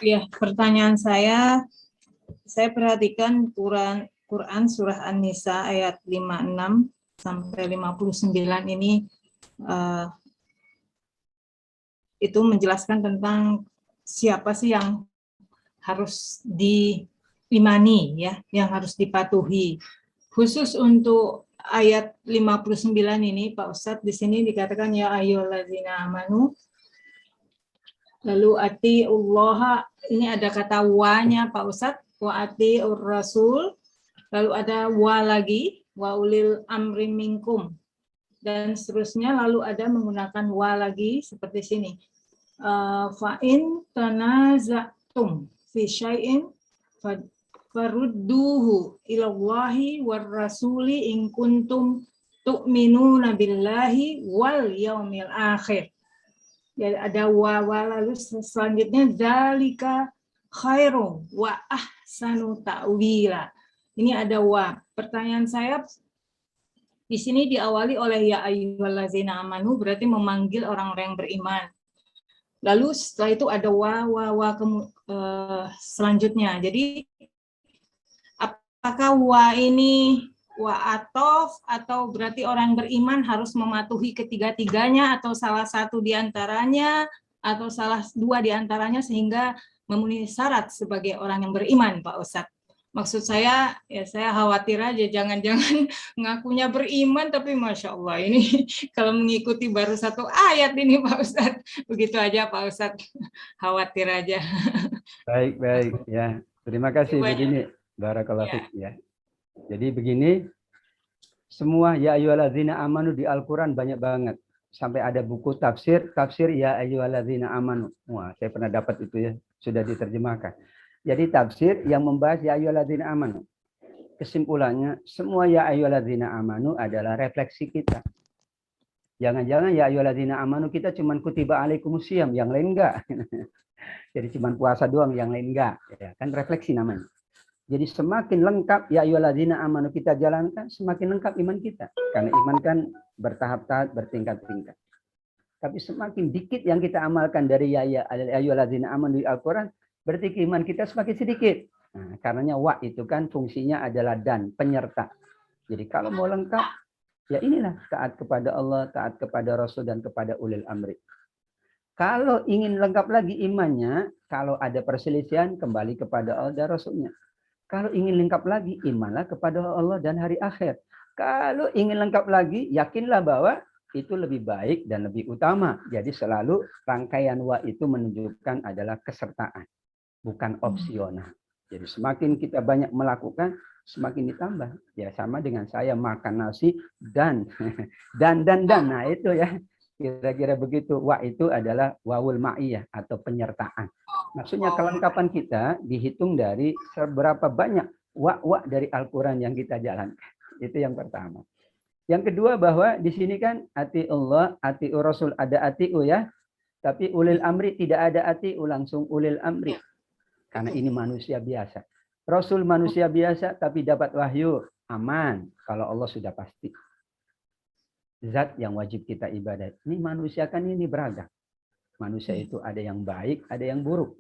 Ya, pertanyaan saya perhatikan Quran surah An-Nisa ayat 56 sampai 59 ini itu menjelaskan tentang siapa sih yang harus diimani, ya, yang harus dipatuhi. Khusus untuk ayat 59 ini, Pak Ustadz, di sini dikatakan ya ayyuhallazina amanu, lalu atiullaha, ini ada kata wa-nya Pak Ustadz, wa atiur rasul, lalu ada wa lagi, wa ulil amri minkum, dan seterusnya, lalu ada menggunakan wa lagi seperti sini. Fa'in tanaza'tum fi syai'in farudduhu ilallahi war rasuli in kuntum tu'minuna billahi wal yaumil akhir. Ya, ada wa lalu selanjutnya dzalika khairu wa ahsanu ta'wila. Ini ada wa. Pertanyaan saya di sini diawali oleh ya ayyuhallazina amanu, berarti memanggil orang-orang yang beriman. Lalu setelah itu ada wa selanjutnya. Jadi apakah wa ini wa atof atau berarti orang beriman harus mematuhi ketiga-tiganya atau salah satu di antaranya atau salah dua di antaranya sehingga memenuhi syarat sebagai orang yang beriman, Pak Ustadz? Maksud saya, ya saya khawatir aja jangan-jangan ngakunya beriman tapi Masya Allah ini kalau mengikuti baru satu ayat ini Pak Ustadz. Begitu aja Pak Ustadz, khawatir aja. Baik ya. Terima kasih begini. Barakallahu fiik ya. Jadi begini, semua ya ayyuhallazina amanu di Al-Qur'an banyak banget. Sampai ada buku tafsir ya ayyuhallazina amanu. Wah, saya pernah dapat itu ya, sudah diterjemahkan. Jadi tafsir yang membahas ya ayyuhallazina amanu. Kesimpulannya, semua ya ayyuhallazina amanu adalah refleksi kita. Jangan-jangan ya ayyuhallazina amanu kita cuma kutiba alaikumusiyam, yang lain enggak. Jadi cuma puasa doang, yang lain enggak. Ya, kan refleksi namanya. Jadi semakin lengkap ya ayyuhallazina amanu kita jalankan, semakin lengkap iman kita. Karena iman kan bertahap-tahap, bertingkat-tingkat. Tapi semakin dikit yang kita amalkan dari ya ayyuhallazina amanu di Al-Qur'an, berarti iman kita semakin sedikit. Nah, karenanya wa itu kan fungsinya adalah dan, penyerta. Jadi kalau mau lengkap, ya inilah taat kepada Allah, taat kepada Rasul, dan kepada ulil amri. Kalau ingin lengkap lagi imannya, kalau ada perselisihan, kembali kepada Allah dan Rasulnya. Kalau ingin lengkap lagi, imanlah kepada Allah dan hari akhir. Kalau ingin lengkap lagi, yakinlah bahwa itu lebih baik dan lebih utama. Jadi selalu rangkaian wa itu menunjukkan adalah kesertaan, bukan opsional. Jadi semakin kita banyak melakukan, semakin ditambah. Ya sama dengan saya makan nasi dan. Nah itu ya. Kira-kira begitu. Wa itu adalah wawul ma'iyah atau penyertaan. Maksudnya kelengkapan kita dihitung dari seberapa banyak wa dari Al-Quran yang kita jalankan. Itu yang pertama. Yang kedua bahwa di sini kan ati Allah, ati Rasul, ada atiu ya. Tapi ulil amri tidak ada atiu, langsung ulil amri. Karena ini manusia biasa. Rasul manusia biasa tapi dapat wahyu, aman. Kalau Allah sudah pasti. Zat yang wajib kita ibadat. Ini manusia kan ini beragam. Manusia itu ada yang baik, ada yang buruk.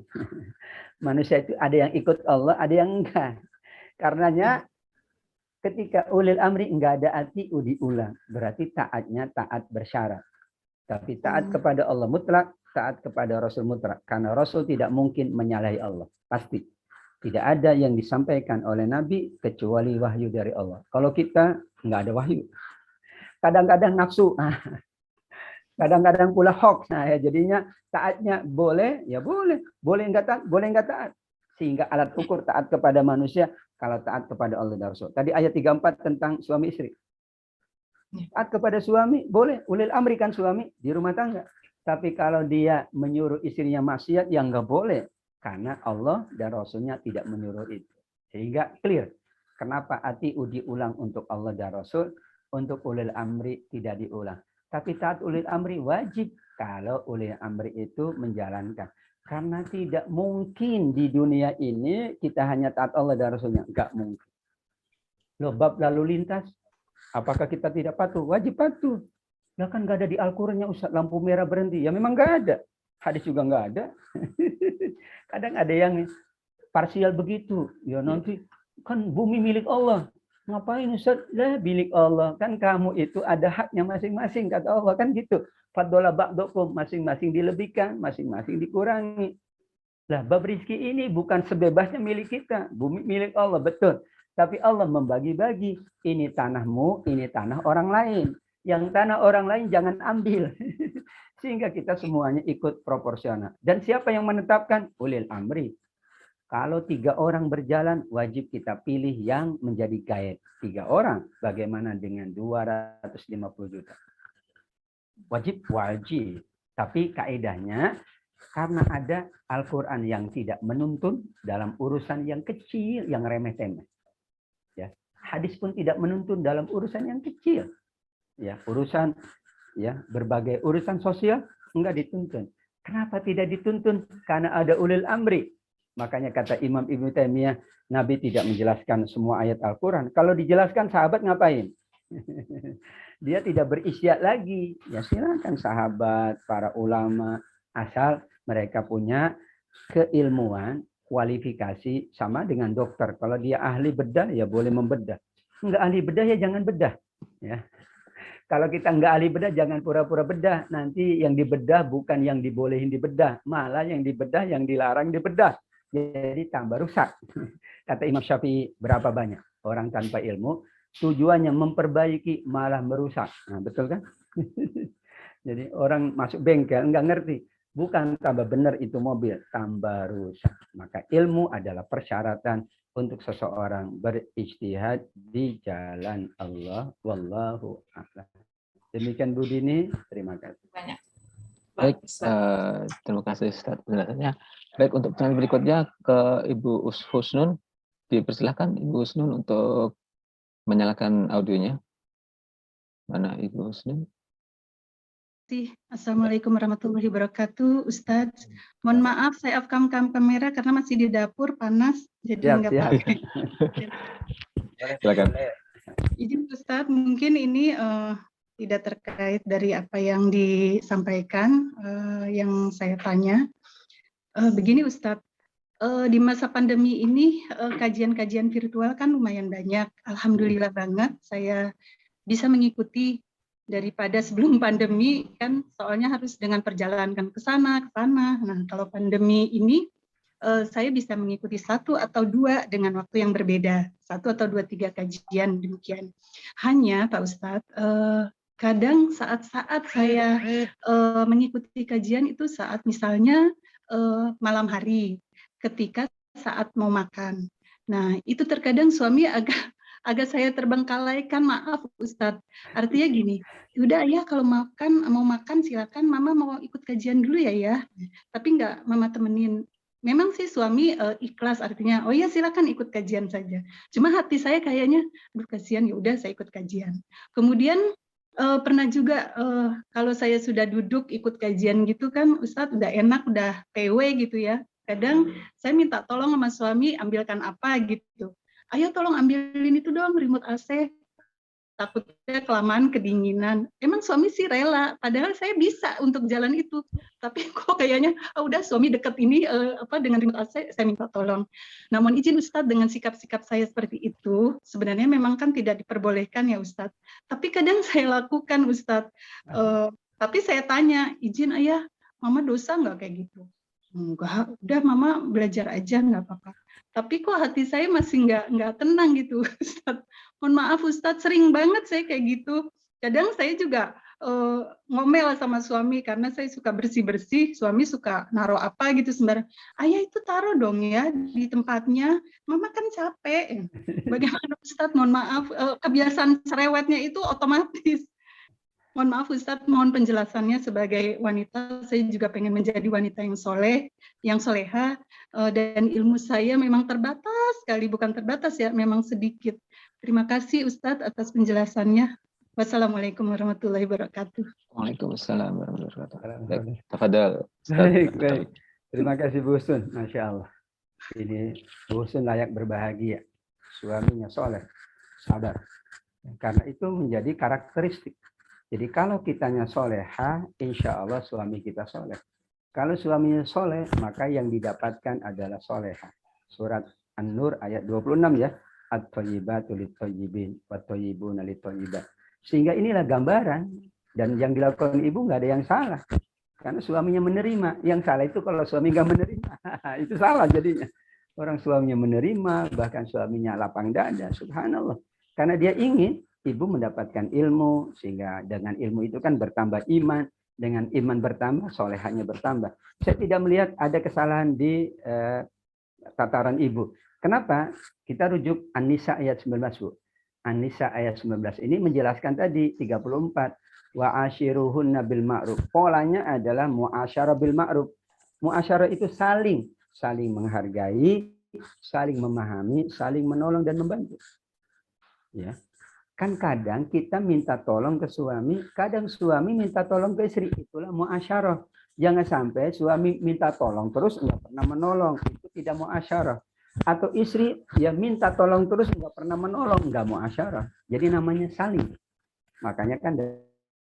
Manusia itu ada yang ikut Allah, ada yang enggak. Karenanya ketika ulil amri enggak ada atiu diulang. Berarti taatnya taat bersyarat. Tapi taat kepada Allah mutlak, taat kepada Rasul mutlak. Karena Rasul tidak mungkin menyalahi Allah. Pasti. Tidak ada yang disampaikan oleh Nabi kecuali wahyu dari Allah. Kalau kita enggak ada wahyu. Kadang-kadang nafsu. Kadang-kadang pula hoax. Nah, ya jadinya taatnya boleh, ya boleh. Boleh enggak taat, boleh enggak taat. Sehingga alat ukur taat kepada manusia kalau taat kepada Allah dan Rasul. Tadi ayat 34 tentang suami istri. Taat kepada suami boleh, ulil amri kan suami di rumah tangga. Tapi kalau dia menyuruh istrinya maksiat, ya enggak boleh. Karena Allah dan Rasulnya tidak menyuruh itu. Sehingga clear. Kenapa atiu diulang untuk Allah dan Rasul? untuk ulil amri tidak diulang. Tapi taat ulil amri wajib kalau ulil amri itu menjalankan. Karena tidak mungkin di dunia ini kita hanya taat Allah dan Rasulnya. Enggak mungkin. Loh, bab lalu lintas, apakah kita tidak patuh? Wajib patuh. Lah kan nggak ada di Al-Qurannya, Ustaz, lampu merah berhenti. Ya memang nggak ada. Hadis juga nggak ada. Kadang ada yang parsial begitu. Ya nanti kan bumi milik Allah. Ngapain Ustaz? Lah milik Allah. Kan kamu itu ada haknya masing-masing, kata Allah kan gitu. Faddola ba'dukum, masing-masing dilebihkan, masing-masing dikurangi. Lah bab rizki ini bukan sebebasnya milik kita. Bumi milik Allah, betul. Tapi Allah membagi-bagi. Ini tanahmu, ini tanah orang lain. Yang tanah orang lain jangan ambil. Sehingga kita semuanya ikut proporsional. Dan siapa yang menetapkan? Ulil amri. Kalau 3 orang berjalan, wajib kita pilih yang menjadi guide. 3 orang. Bagaimana dengan 250 juta? Wajib? Wajib. Tapi kaedahnya, karena ada Al-Quran yang tidak menuntun dalam urusan yang kecil, yang remeh-temeh. Ya. Hadis pun tidak menuntun dalam urusan yang kecil. Ya, urusan ya berbagai urusan sosial enggak dituntun. Kenapa tidak dituntun? Karena ada ulil amri. Makanya kata Imam Ibnu Taimiyah, Nabi tidak menjelaskan semua ayat Al-Quran. Kalau dijelaskan sahabat ngapain? Dia tidak berisyad lagi. Ya silakan sahabat, para ulama, asal mereka punya keilmuan, kualifikasi sama dengan dokter. Kalau dia ahli bedah, ya boleh membedah. Enggak ahli bedah, ya jangan bedah. Ya. Kalau kita enggak ahli bedah, jangan pura-pura bedah. Nanti yang dibedah bukan yang dibolehin dibedah. Malah yang dibedah, yang dilarang dibedah. Jadi tambah rusak. Kata Imam Syafi'i, berapa banyak orang tanpa ilmu, tujuannya memperbaiki, malah merusak. Nah, betul kan? Jadi orang masuk bengkel, enggak ngerti. Bukan tambah benar itu mobil, tambah rusak. Maka ilmu adalah persyaratan untuk seseorang berijtihad di jalan Allah. Wallahu a'lam. Demikian Bu Dini, terima kasih. Banyak. Baik, terima kasih Ustaz penjelasannya. Baik, untuk pertanyaan berikutnya ke Ibu Husnun. Dipersilakan Ibu Husnun untuk menyalakan audionya. Mana Ibu Husnun? Assalamualaikum warahmatullahi wabarakatuh, Ustadz. Mohon maaf, saya off-cam kamera karena masih di dapur panas, jadi nggak pakai. Silakan. Izin Ustadz, mungkin ini tidak terkait dari apa yang disampaikan, yang saya tanya. Begini Ustadz, di masa pandemi ini kajian-kajian virtual kan lumayan banyak. Alhamdulillah banget saya bisa mengikuti daripada sebelum pandemi kan, soalnya harus dengan perjalanan ke sana. Nah, kalau pandemi ini saya bisa mengikuti 1 atau 2 dengan waktu yang berbeda, 1 atau 2, 3 kajian demikian. Hanya Pak Ustadz, kadang saat-saat saya mengikuti kajian itu saat misalnya malam hari, ketika saat mau makan. Nah, itu terkadang suami agak saya terbengkalaikan, maaf Ustadz. Artinya gini, udah ya kalau mau makan silakan, Mama mau ikut kajian dulu ya. Tapi enggak Mama temenin. Memang sih suami ikhlas, artinya oh ya silakan ikut kajian saja. Cuma hati saya kayaknya, aduh kasihan, ya udah saya ikut kajian. Kemudian pernah juga kalau saya sudah duduk ikut kajian gitu kan, Ustadz udah enak, udah PW gitu ya. Kadang saya minta tolong sama suami ambilkan apa gitu. Ayo tolong ambilin itu dong remote AC, takutnya kelamaan kedinginan. Emang suami sih rela, padahal saya bisa untuk jalan itu. Tapi kok kayaknya udah suami deket ini dengan remote AC, saya minta tolong. Namun izin Ustadz, dengan sikap-sikap saya seperti itu, sebenarnya memang kan tidak diperbolehkan ya Ustadz. Tapi kadang saya lakukan Ustadz. Tapi saya tanya, izin ayah, Mama dosa nggak kayak gitu? Enggak, udah Mama belajar aja nggak apa-apa. Tapi kok hati saya masih nggak tenang gitu, Ustadz. Mohon maaf Ustadz, sering banget saya kayak gitu. Kadang saya juga ngomel sama suami karena saya suka bersih-bersih, suami suka naruh apa gitu sembarang. Ayah itu taruh dong ya di tempatnya, Mama kan capek. Bagaimana Ustadz, mohon maaf, kebiasaan cerewetnya itu otomatis. Mohon maaf Ustadz, mohon penjelasannya. Sebagai wanita, saya juga pengen menjadi wanita yang soleh, yang soleha, dan ilmu saya memang terbatas sekali, bukan terbatas ya, memang sedikit. Terima kasih Ustadz atas penjelasannya. Wassalamualaikum warahmatullahi wabarakatuh. Waalaikumsalam warahmatullahi wabarakatuh. Baik, Alhamdulillah. tafadhal. Baik, baik. Terima kasih Bu Sun, Masya Allah. Ini Bu Sun layak berbahagia. Suaminya soleh, sabar. Karena itu menjadi karakteristik. Jadi kalau kitanya soleha, insya Allah suami kita soleh. Kalau suaminya soleh, maka yang didapatkan adalah soleha. Surat An-Nur ayat 26 ya. At-thayyibatu lit-thayyibin, wat-thayyibuna lit-thayyibat. Sehingga inilah gambaran. Dan yang dilakukan ibu nggak ada yang salah. Karena suaminya menerima. Yang salah itu kalau suami nggak menerima. Itu salah jadinya. Orang suaminya menerima, bahkan suaminya lapang dada. Subhanallah. Karena dia ingin ibu mendapatkan ilmu. Sehingga dengan ilmu itu kan bertambah iman. Dengan iman bertambah, solehahnya bertambah. Saya tidak melihat ada kesalahan di tataran ibu. Kenapa? Kita rujuk An-Nisa ayat 19, Bu. An-Nisa ayat 19 ini menjelaskan tadi 34. Wa ashiruhunna bil ma'ruf. Polanya adalah muasyarah bil ma'ruf. Muasyarah itu saling menghargai, saling memahami, saling menolong dan membantu. Ya. Kan kadang kita minta tolong ke suami, kadang suami minta tolong ke istri. Itulah muasyarah. Jangan sampai suami minta tolong terus nggak pernah menolong. Itu tidak muasyarah. Atau istri ya minta tolong terus nggak pernah menolong, nggak muasyarah. Jadi namanya saling. Makanya kan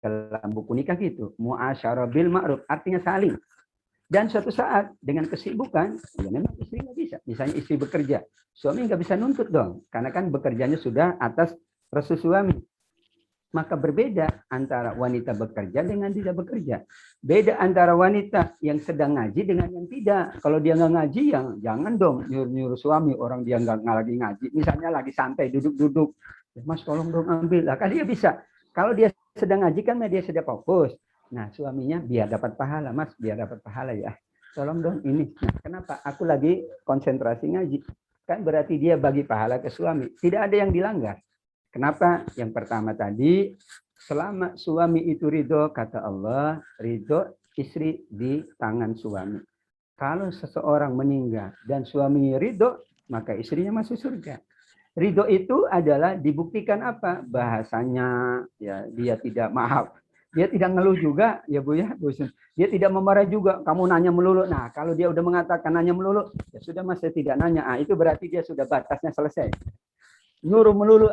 dalam buku nikah gitu, muasyarah bil ma'ruf, artinya saling. Dan suatu saat dengan kesibukan, ya memang istri nggak bisa. Misalnya istri bekerja, suami nggak bisa nuntut dong, karena kan bekerjanya sudah atas restu suami. Maka berbeda antara wanita bekerja dengan tidak bekerja. Beda antara wanita yang sedang ngaji dengan yang tidak. Kalau dia nggak ngaji, ya jangan dong nyuruh suami, orang dia nggak lagi ngaji. Misalnya lagi santai, duduk-duduk. Mas tolong dong ambil. Lah kan dia bisa. Kalau dia sedang ngaji kan dia sedang fokus. Nah suaminya biar dapat pahala, Mas. Biar dapat pahala ya. Tolong dong ini. Nah kenapa? Aku lagi konsentrasi ngaji. Kan berarti dia bagi pahala ke suami. Tidak ada yang dilanggar. Kenapa? Yang pertama tadi, selama suami itu ridho, kata Allah, ridho istri di tangan suami. Kalau seseorang meninggal dan suaminya ridho, maka istrinya masuk surga. Ridho itu adalah dibuktikan apa? Bahasanya, ya dia tidak maaf. Dia tidak ngeluh juga, ya Bu ya. Dia tidak memarah juga, kamu nanya melulu. Nah, kalau dia udah mengatakan nanya melulu, ya sudah Mas, saya tidak nanya. Itu berarti dia sudah batasnya selesai. Nyuruh melulu,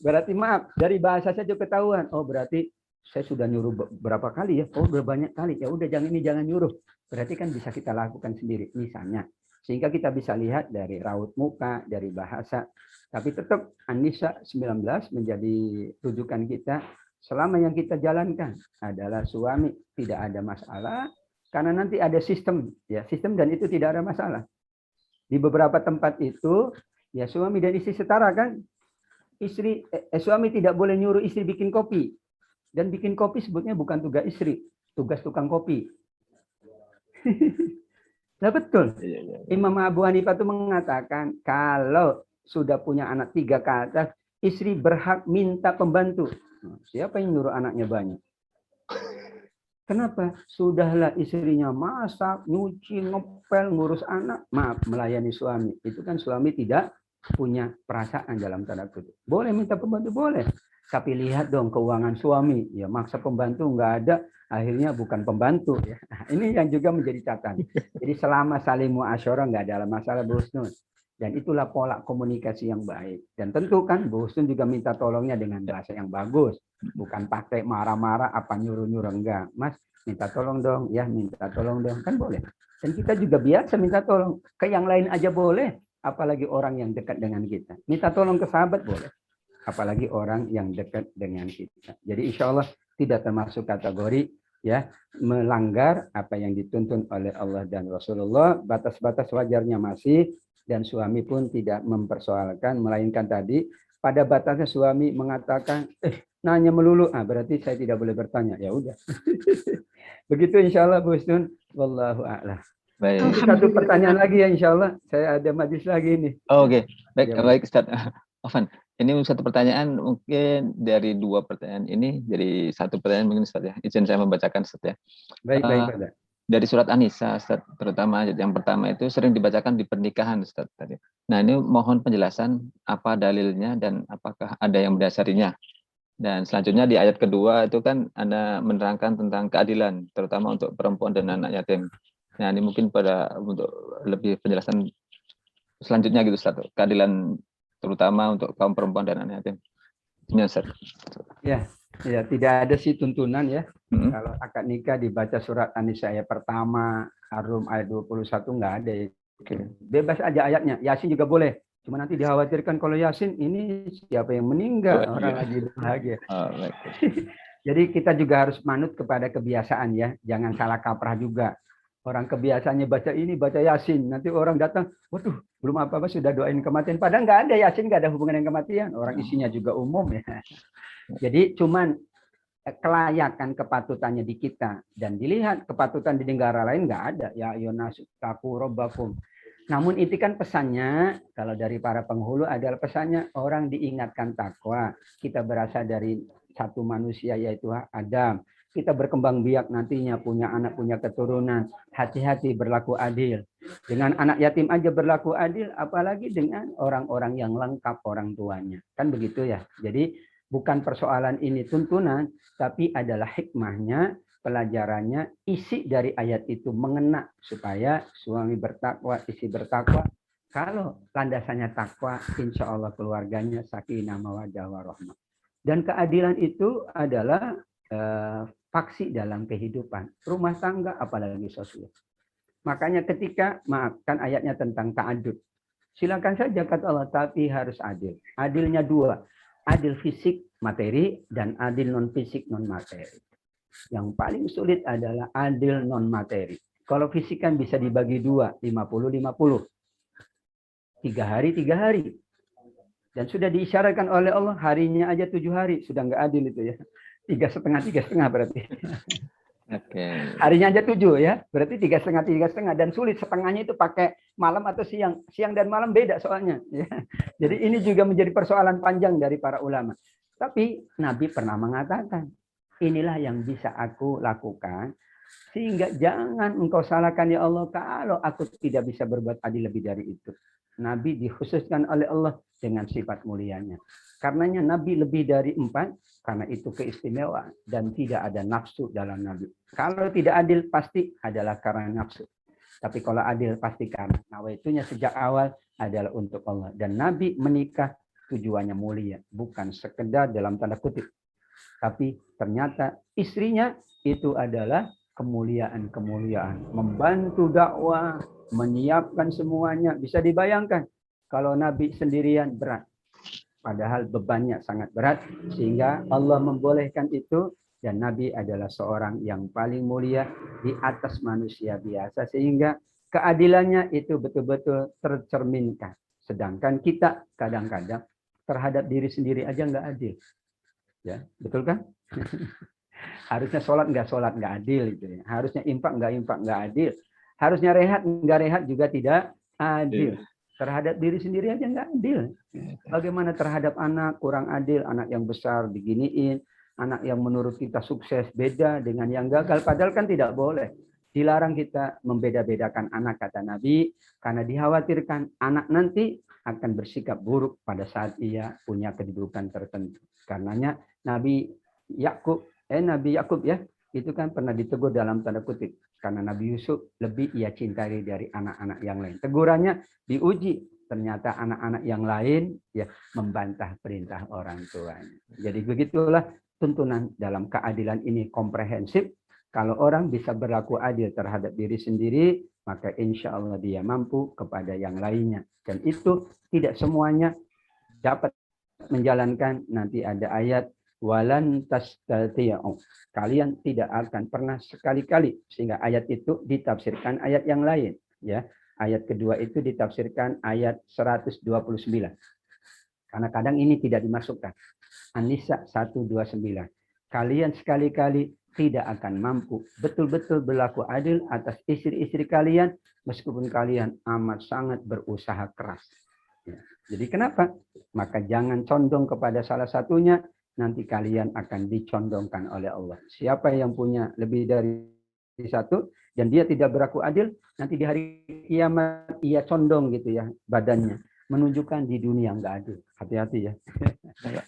berarti maaf, dari bahasa saja ketahuan. Oh, berarti saya sudah nyuruh berapa kali ya? Oh, udah banyak kali. Ya udah jangan nyuruh. Berarti kan bisa kita lakukan sendiri misalnya. Sehingga kita bisa lihat dari raut muka, dari bahasa. Tapi tetap An-Nisa 19 menjadi rujukan kita. Selama yang kita jalankan adalah suami, tidak ada masalah. Karena nanti ada sistem, ya sistem, dan itu tidak ada masalah. Di beberapa tempat itu, ya suami dan istri setara kan. Suami tidak boleh nyuruh istri bikin kopi. Dan bikin kopi sebutnya bukan tugas istri, tugas tukang kopi. Nah betul. Imam Abu Hanifah itu mengatakan kalau sudah punya anak 3 ke atas, istri berhak minta pembantu. Siapa yang nyuruh anaknya banyak? Kenapa? Sudahlah istrinya masak, nyuci, ngepel, ngurus anak. Maaf, melayani suami. Itu kan suami tidak punya perasaan dalam tanda kutip. Boleh minta pembantu, boleh. Tapi lihat dong keuangan suami. Ya maksa pembantu nggak ada, akhirnya bukan pembantu. Ya. Nah, ini yang juga menjadi catatan. Jadi selama saling muasyarah nggak ada masalah, Bu Husnul. Dan itulah pola komunikasi yang baik. Dan tentu kan Bu Husnul juga minta tolongnya dengan bahasa yang bagus. Bukan pakai marah-marah, apa nyuruh-nyuruh, enggak. Mas, minta tolong dong. Ya, minta tolong dong. Kan boleh. Dan kita juga biasa minta tolong. Ke yang lain aja boleh. Apalagi orang yang dekat dengan kita. Minta tolong ke sahabat boleh. Apalagi orang yang dekat dengan kita. Jadi insya Allah tidak termasuk kategori ya melanggar apa yang dituntun oleh Allah dan Rasulullah. Batas-batas wajarnya masih, dan suami pun tidak mempersoalkan, melainkan tadi pada batasnya suami mengatakan nanya melulu, berarti saya tidak boleh bertanya. Ya udah. Begitu insya Allah Bu Husnul. Wallahu a'lam. Baik. Satu pertanyaan lagi ya insya Allah. Saya ada majlis lagi ini. Oh, oke. Baik, Ya, baik Ustaz. Afan, ini satu pertanyaan mungkin dari 2 pertanyaan ini, dari 1 pertanyaan mungkin Ustaz ya. Izin saya membacakan Ustaz ya. Baik, Pak. Dari surat An-Nisa Ustaz, terutama ayat yang pertama itu sering dibacakan di pernikahan Ustaz tadi. Nah, ini mohon penjelasan apa dalilnya dan apakah ada yang mendasarinya. Dan selanjutnya di ayat kedua itu kan Anda menerangkan tentang keadilan, terutama untuk perempuan dan anak yatim. Nah, ini mungkin untuk lebih penjelasan selanjutnya gitu, Ustaz. Keadilan terutama untuk kaum perempuan dan anak yatim. Ini, Ustaz. Ya, tidak ada sih tuntunan ya. Kalau akad nikah dibaca surat An-Nisa ayat pertama, Ar-Rum ayat 21 nggak ada. Bebas aja ayatnya. Yasin juga boleh. Cuma nanti dikhawatirkan kalau Yasin ini siapa yang meninggal, orang lagi bahagia. Jadi kita juga harus manut kepada kebiasaan ya. Jangan salah kaprah juga. Orang kebiasaannya baca ini, baca Yasin. Nanti orang datang, waduh, belum apa-apa sudah doain kematian. Padahal nggak ada Yasin, nggak ada hubungan dengan kematian. Orang isinya juga umum ya. Jadi cuman kelayakan kepatutannya di kita. Dan dilihat kepatutan di negara lain nggak ada. Ya ayyuhannasu taqu rabbakum. Namun itu kan pesannya, kalau dari para penghulu adalah pesannya orang diingatkan takwa. Kita berasal dari satu manusia yaitu Adam. Kita berkembang biak nantinya punya anak, punya keturunan. Hati-hati berlaku adil. Dengan anak yatim aja berlaku adil, apalagi dengan orang-orang yang lengkap orang tuanya. Kan begitu ya. Jadi bukan persoalan ini tuntunan, tapi adalah hikmahnya, pelajarannya, isi dari ayat itu mengena supaya suami bertakwa, istri bertakwa. Kalau landasannya takwa, insya Allah keluarganya sakinah mawaddah warahmah. Dan keadilan itu adalah faksi dalam kehidupan rumah tangga, apalagi sosial. Makanya ketika maafkan ayatnya tentang ta'adud, silakan saja kata Allah, tapi harus adil. Adilnya dua, adil fisik materi dan adil non fisik non materi. Yang paling sulit adalah adil non materi. Kalau fisik kan bisa dibagi dua, 50-50. 3 hari, 3 hari. Dan sudah diisyaratkan oleh Allah, harinya aja 7 hari. Sudah nggak adil itu ya. 3,5 berarti. Okay. Harinya aja 7 ya. Berarti 3,5 dan sulit setengahnya itu pakai malam atau siang. Siang dan malam beda soalnya. Ya. Jadi ini juga menjadi persoalan panjang dari para ulama. Tapi Nabi pernah mengatakan, inilah yang bisa aku lakukan, sehingga jangan engkau salahkan ya Allah kalau aku tidak bisa berbuat adil lebih dari itu. Nabi dikhususkan oleh Allah dengan sifat mulianya. Karenanya Nabi lebih dari 4, karena itu keistimewaan dan tidak ada nafsu dalam Nabi. Kalau tidak adil pasti adalah karena nafsu. Tapi kalau adil pasti karena nawaitunya sejak awal adalah untuk Allah. Dan Nabi menikah tujuannya mulia, bukan sekedar dalam tanda kutip. Tapi ternyata istrinya itu adalah kemuliaan-kemuliaan. Membantu dakwah, menyiapkan semuanya. Bisa dibayangkan kalau Nabi sendirian berat. Padahal bebannya sangat berat. Sehingga Allah membolehkan itu. Dan Nabi adalah seorang yang paling mulia di atas manusia biasa. Sehingga keadilannya itu betul-betul tercerminkan. Sedangkan kita kadang-kadang terhadap diri sendiri aja nggak adil. Ya, betul kan? Harusnya sholat nggak adil itu ya. Harusnya infak nggak adil. Harusnya rehat nggak rehat juga tidak adil. Terhadap diri sendiri aja nggak adil. Bagaimana terhadap anak kurang adil, anak yang besar diginiin, anak yang menurut kita sukses beda dengan yang gagal. Padahal kan tidak boleh. Dilarang kita membeda-bedakan anak kata Nabi karena dikhawatirkan anak nanti akan bersikap buruk pada saat ia punya kedudukan tertentu. Karenanya Nabi Yakub ya, itu kan pernah ditegur dalam tanda kutip. Karena Nabi Yusuf lebih ia cintai dari anak-anak yang lain. Tegurannya diuji. Ternyata anak-anak yang lain ya membantah perintah orang tuanya. Jadi begitulah tuntunan dalam keadilan ini komprehensif. Kalau orang bisa berlaku adil terhadap diri sendiri, maka insya Allah dia mampu kepada yang lainnya. Dan itu tidak semuanya dapat menjalankan. Nanti ada ayat walan tastati'u. Kalian tidak akan pernah sekali-kali, sehingga ayat itu ditafsirkan ayat yang lain ya. Ayat kedua itu ditafsirkan ayat 129. Karena kadang ini tidak dimasukkan. An-Nisa 129. Kalian sekali-kali tidak akan mampu betul-betul berlaku adil atas istri-istri kalian meskipun kalian amat sangat berusaha keras. Ya. Jadi kenapa? Maka jangan condong kepada salah satunya. Nanti kalian akan dicondongkan oleh Allah. Siapa yang punya lebih dari satu dan dia tidak berlaku adil, nanti di hari kiamat ia condong gitu ya badannya, menunjukkan di dunia nggak adil. Hati-hati ya.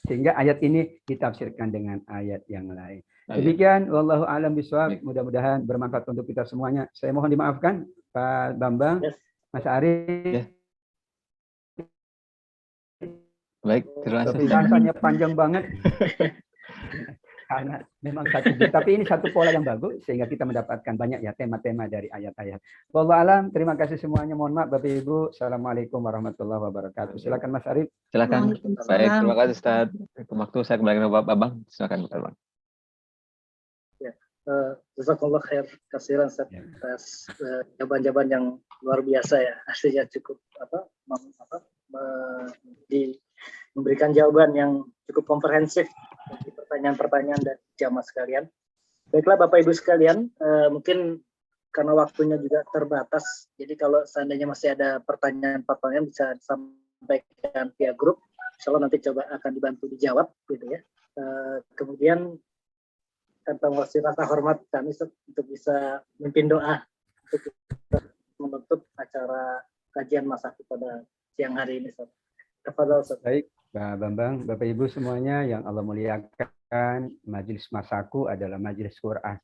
Sehingga ayat ini ditafsirkan dengan ayat yang lain. Oh, iya. Demikian, wallahu a'lam bishawab. Baik. Mudah-mudahan bermanfaat untuk kita semuanya. Saya mohon dimaafkan, Pak Bambang, Yes. Mas Arief. Ya. Baik, terima kasih. Penjelasannya panjang banget. Karena memang satu, tapi ini satu pola yang bagus sehingga kita mendapatkan banyak ya tema-tema dari ayat-ayat. Wallahu alam, terima kasih semuanya. Mohon maaf Bapak Ibu. Assalamualaikum warahmatullahi wabarakatuh. Silakan Mas Arief. Silakan. Waalaikumsalam. Baik, terima kasih Ustaz. Waktu saya kembali ke Bapak Bambang. Silakan Bapak Bambang. Jazakallah khair kasiran Ustaz, Ya. atas jawaban-jawaban yang luar biasa ya. Aslinya cukup memberikan jawaban yang cukup komprehensif bagi pertanyaan-pertanyaan dari jamaah sekalian. Baiklah Bapak Ibu sekalian, mungkin karena waktunya juga terbatas, jadi kalau seandainya masih ada pertanyaan-pertanyaan bisa disampaikan via grup, insya Allah nanti coba akan dibantu dijawab gitu ya. Kemudian tanpa mewakili rasa hormat kami untuk bisa memimpin doa untuk menutup acara kajian Masaku pada siang hari ini. Tafadhol Ustaz. Baik, Pak Bambang, Bapak Ibu semuanya yang Allah muliakan, Majelis Masaku adalah majelis Quran.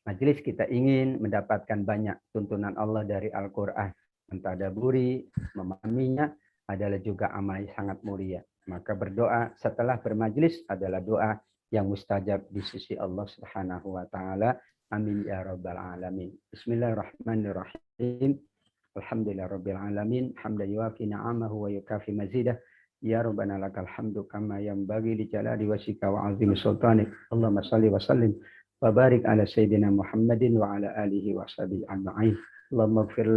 Majelis kita ingin mendapatkan banyak tuntunan Allah dari Al-Quran. Mentadaburi, memahaminya adalah juga amal yang sangat mulia. Maka berdoa setelah bermajelis adalah doa yang mustajab di sisi Allah Subhanahu wa taala. Amin ya rabbal alamin. Bismillahirrahmanirrahim. Alhamdulillahirabbil alamin. Hamdan yuwafi ni'amahu wa yukafi mazidah. Ya rabbana lakal hamdu kama yanbaghi li jalali wajhika wa 'azimi sultanik. Allahumma shalli wa sallim wa barik ala sayyidina Muhammadin wa ala alihi wa sahbihi ajma'in. Allahumma ighfir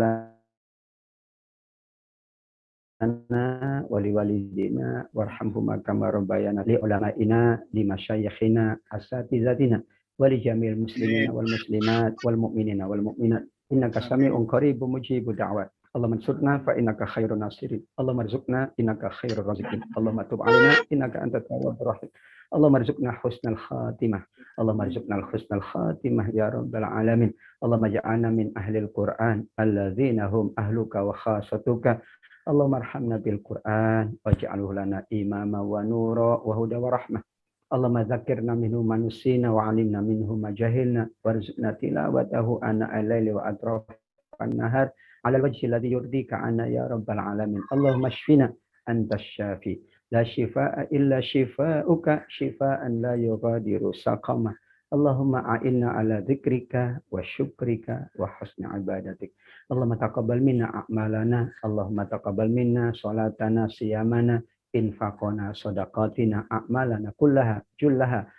lana wa liwalidina warhamhuma kama rabbayana, li ulama'ina, li masyayikhina, asatizatina, wa li jamil muslimina wal muslimat wal mu'minina wal mu'minat. Innaka sami'un qaribun mujibud da'wat. Allahumma ansurna fa innaka khairun nasirin. Allahumma arzuqna innaka khairur raziqin. Allahumma tub 'alaina innaka antat tawwabur rahim. Allahumma arzuqna husnal khatimah. Allahumma arzuqna husnal khatimah ya rabbal alamin. Allahumma ja'alna min ahlil Qur'an alladzina hum ahluka wa khassatuka. Allahumma arhamna bil Qur'an waj'alhu lana imama wa nura wa huda wa rahmah. Allahumma dzakirna minhu ma nusina wa 'allimna minhu ma jahilna warzuqna tilawatahu ana al-laili wa atrafan nahar 'ala al-wajhi alladhi yurdika 'anna ya rabbal alamin. Allahumma shfina antas syafi la shifaa'a illa shifaa'uka shifaa'an la yughadiru saqama. Allahumma a'inna 'ala dzikrika wa syukrika wa husni ibadatik. Allahumma taqabbal minna a'malana. Allahumma taqabbal minna salatana, siyamana, infaqana, sadaqatina, a'malana kullaha jullaha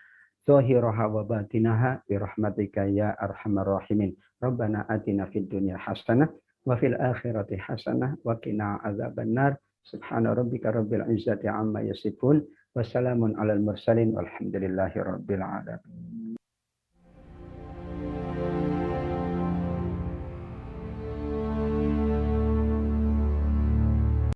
zahiraha wa batinaha bi rahmatika ya arhamar rahimin. Rabbana atina fid dunya hasanah wa fil akhirati hasanah wa qina adzabannar. Subhana rabbika rabbil izzati amma yasifun wa salamun alal mursalin walhamdulillahi rabbil alamin.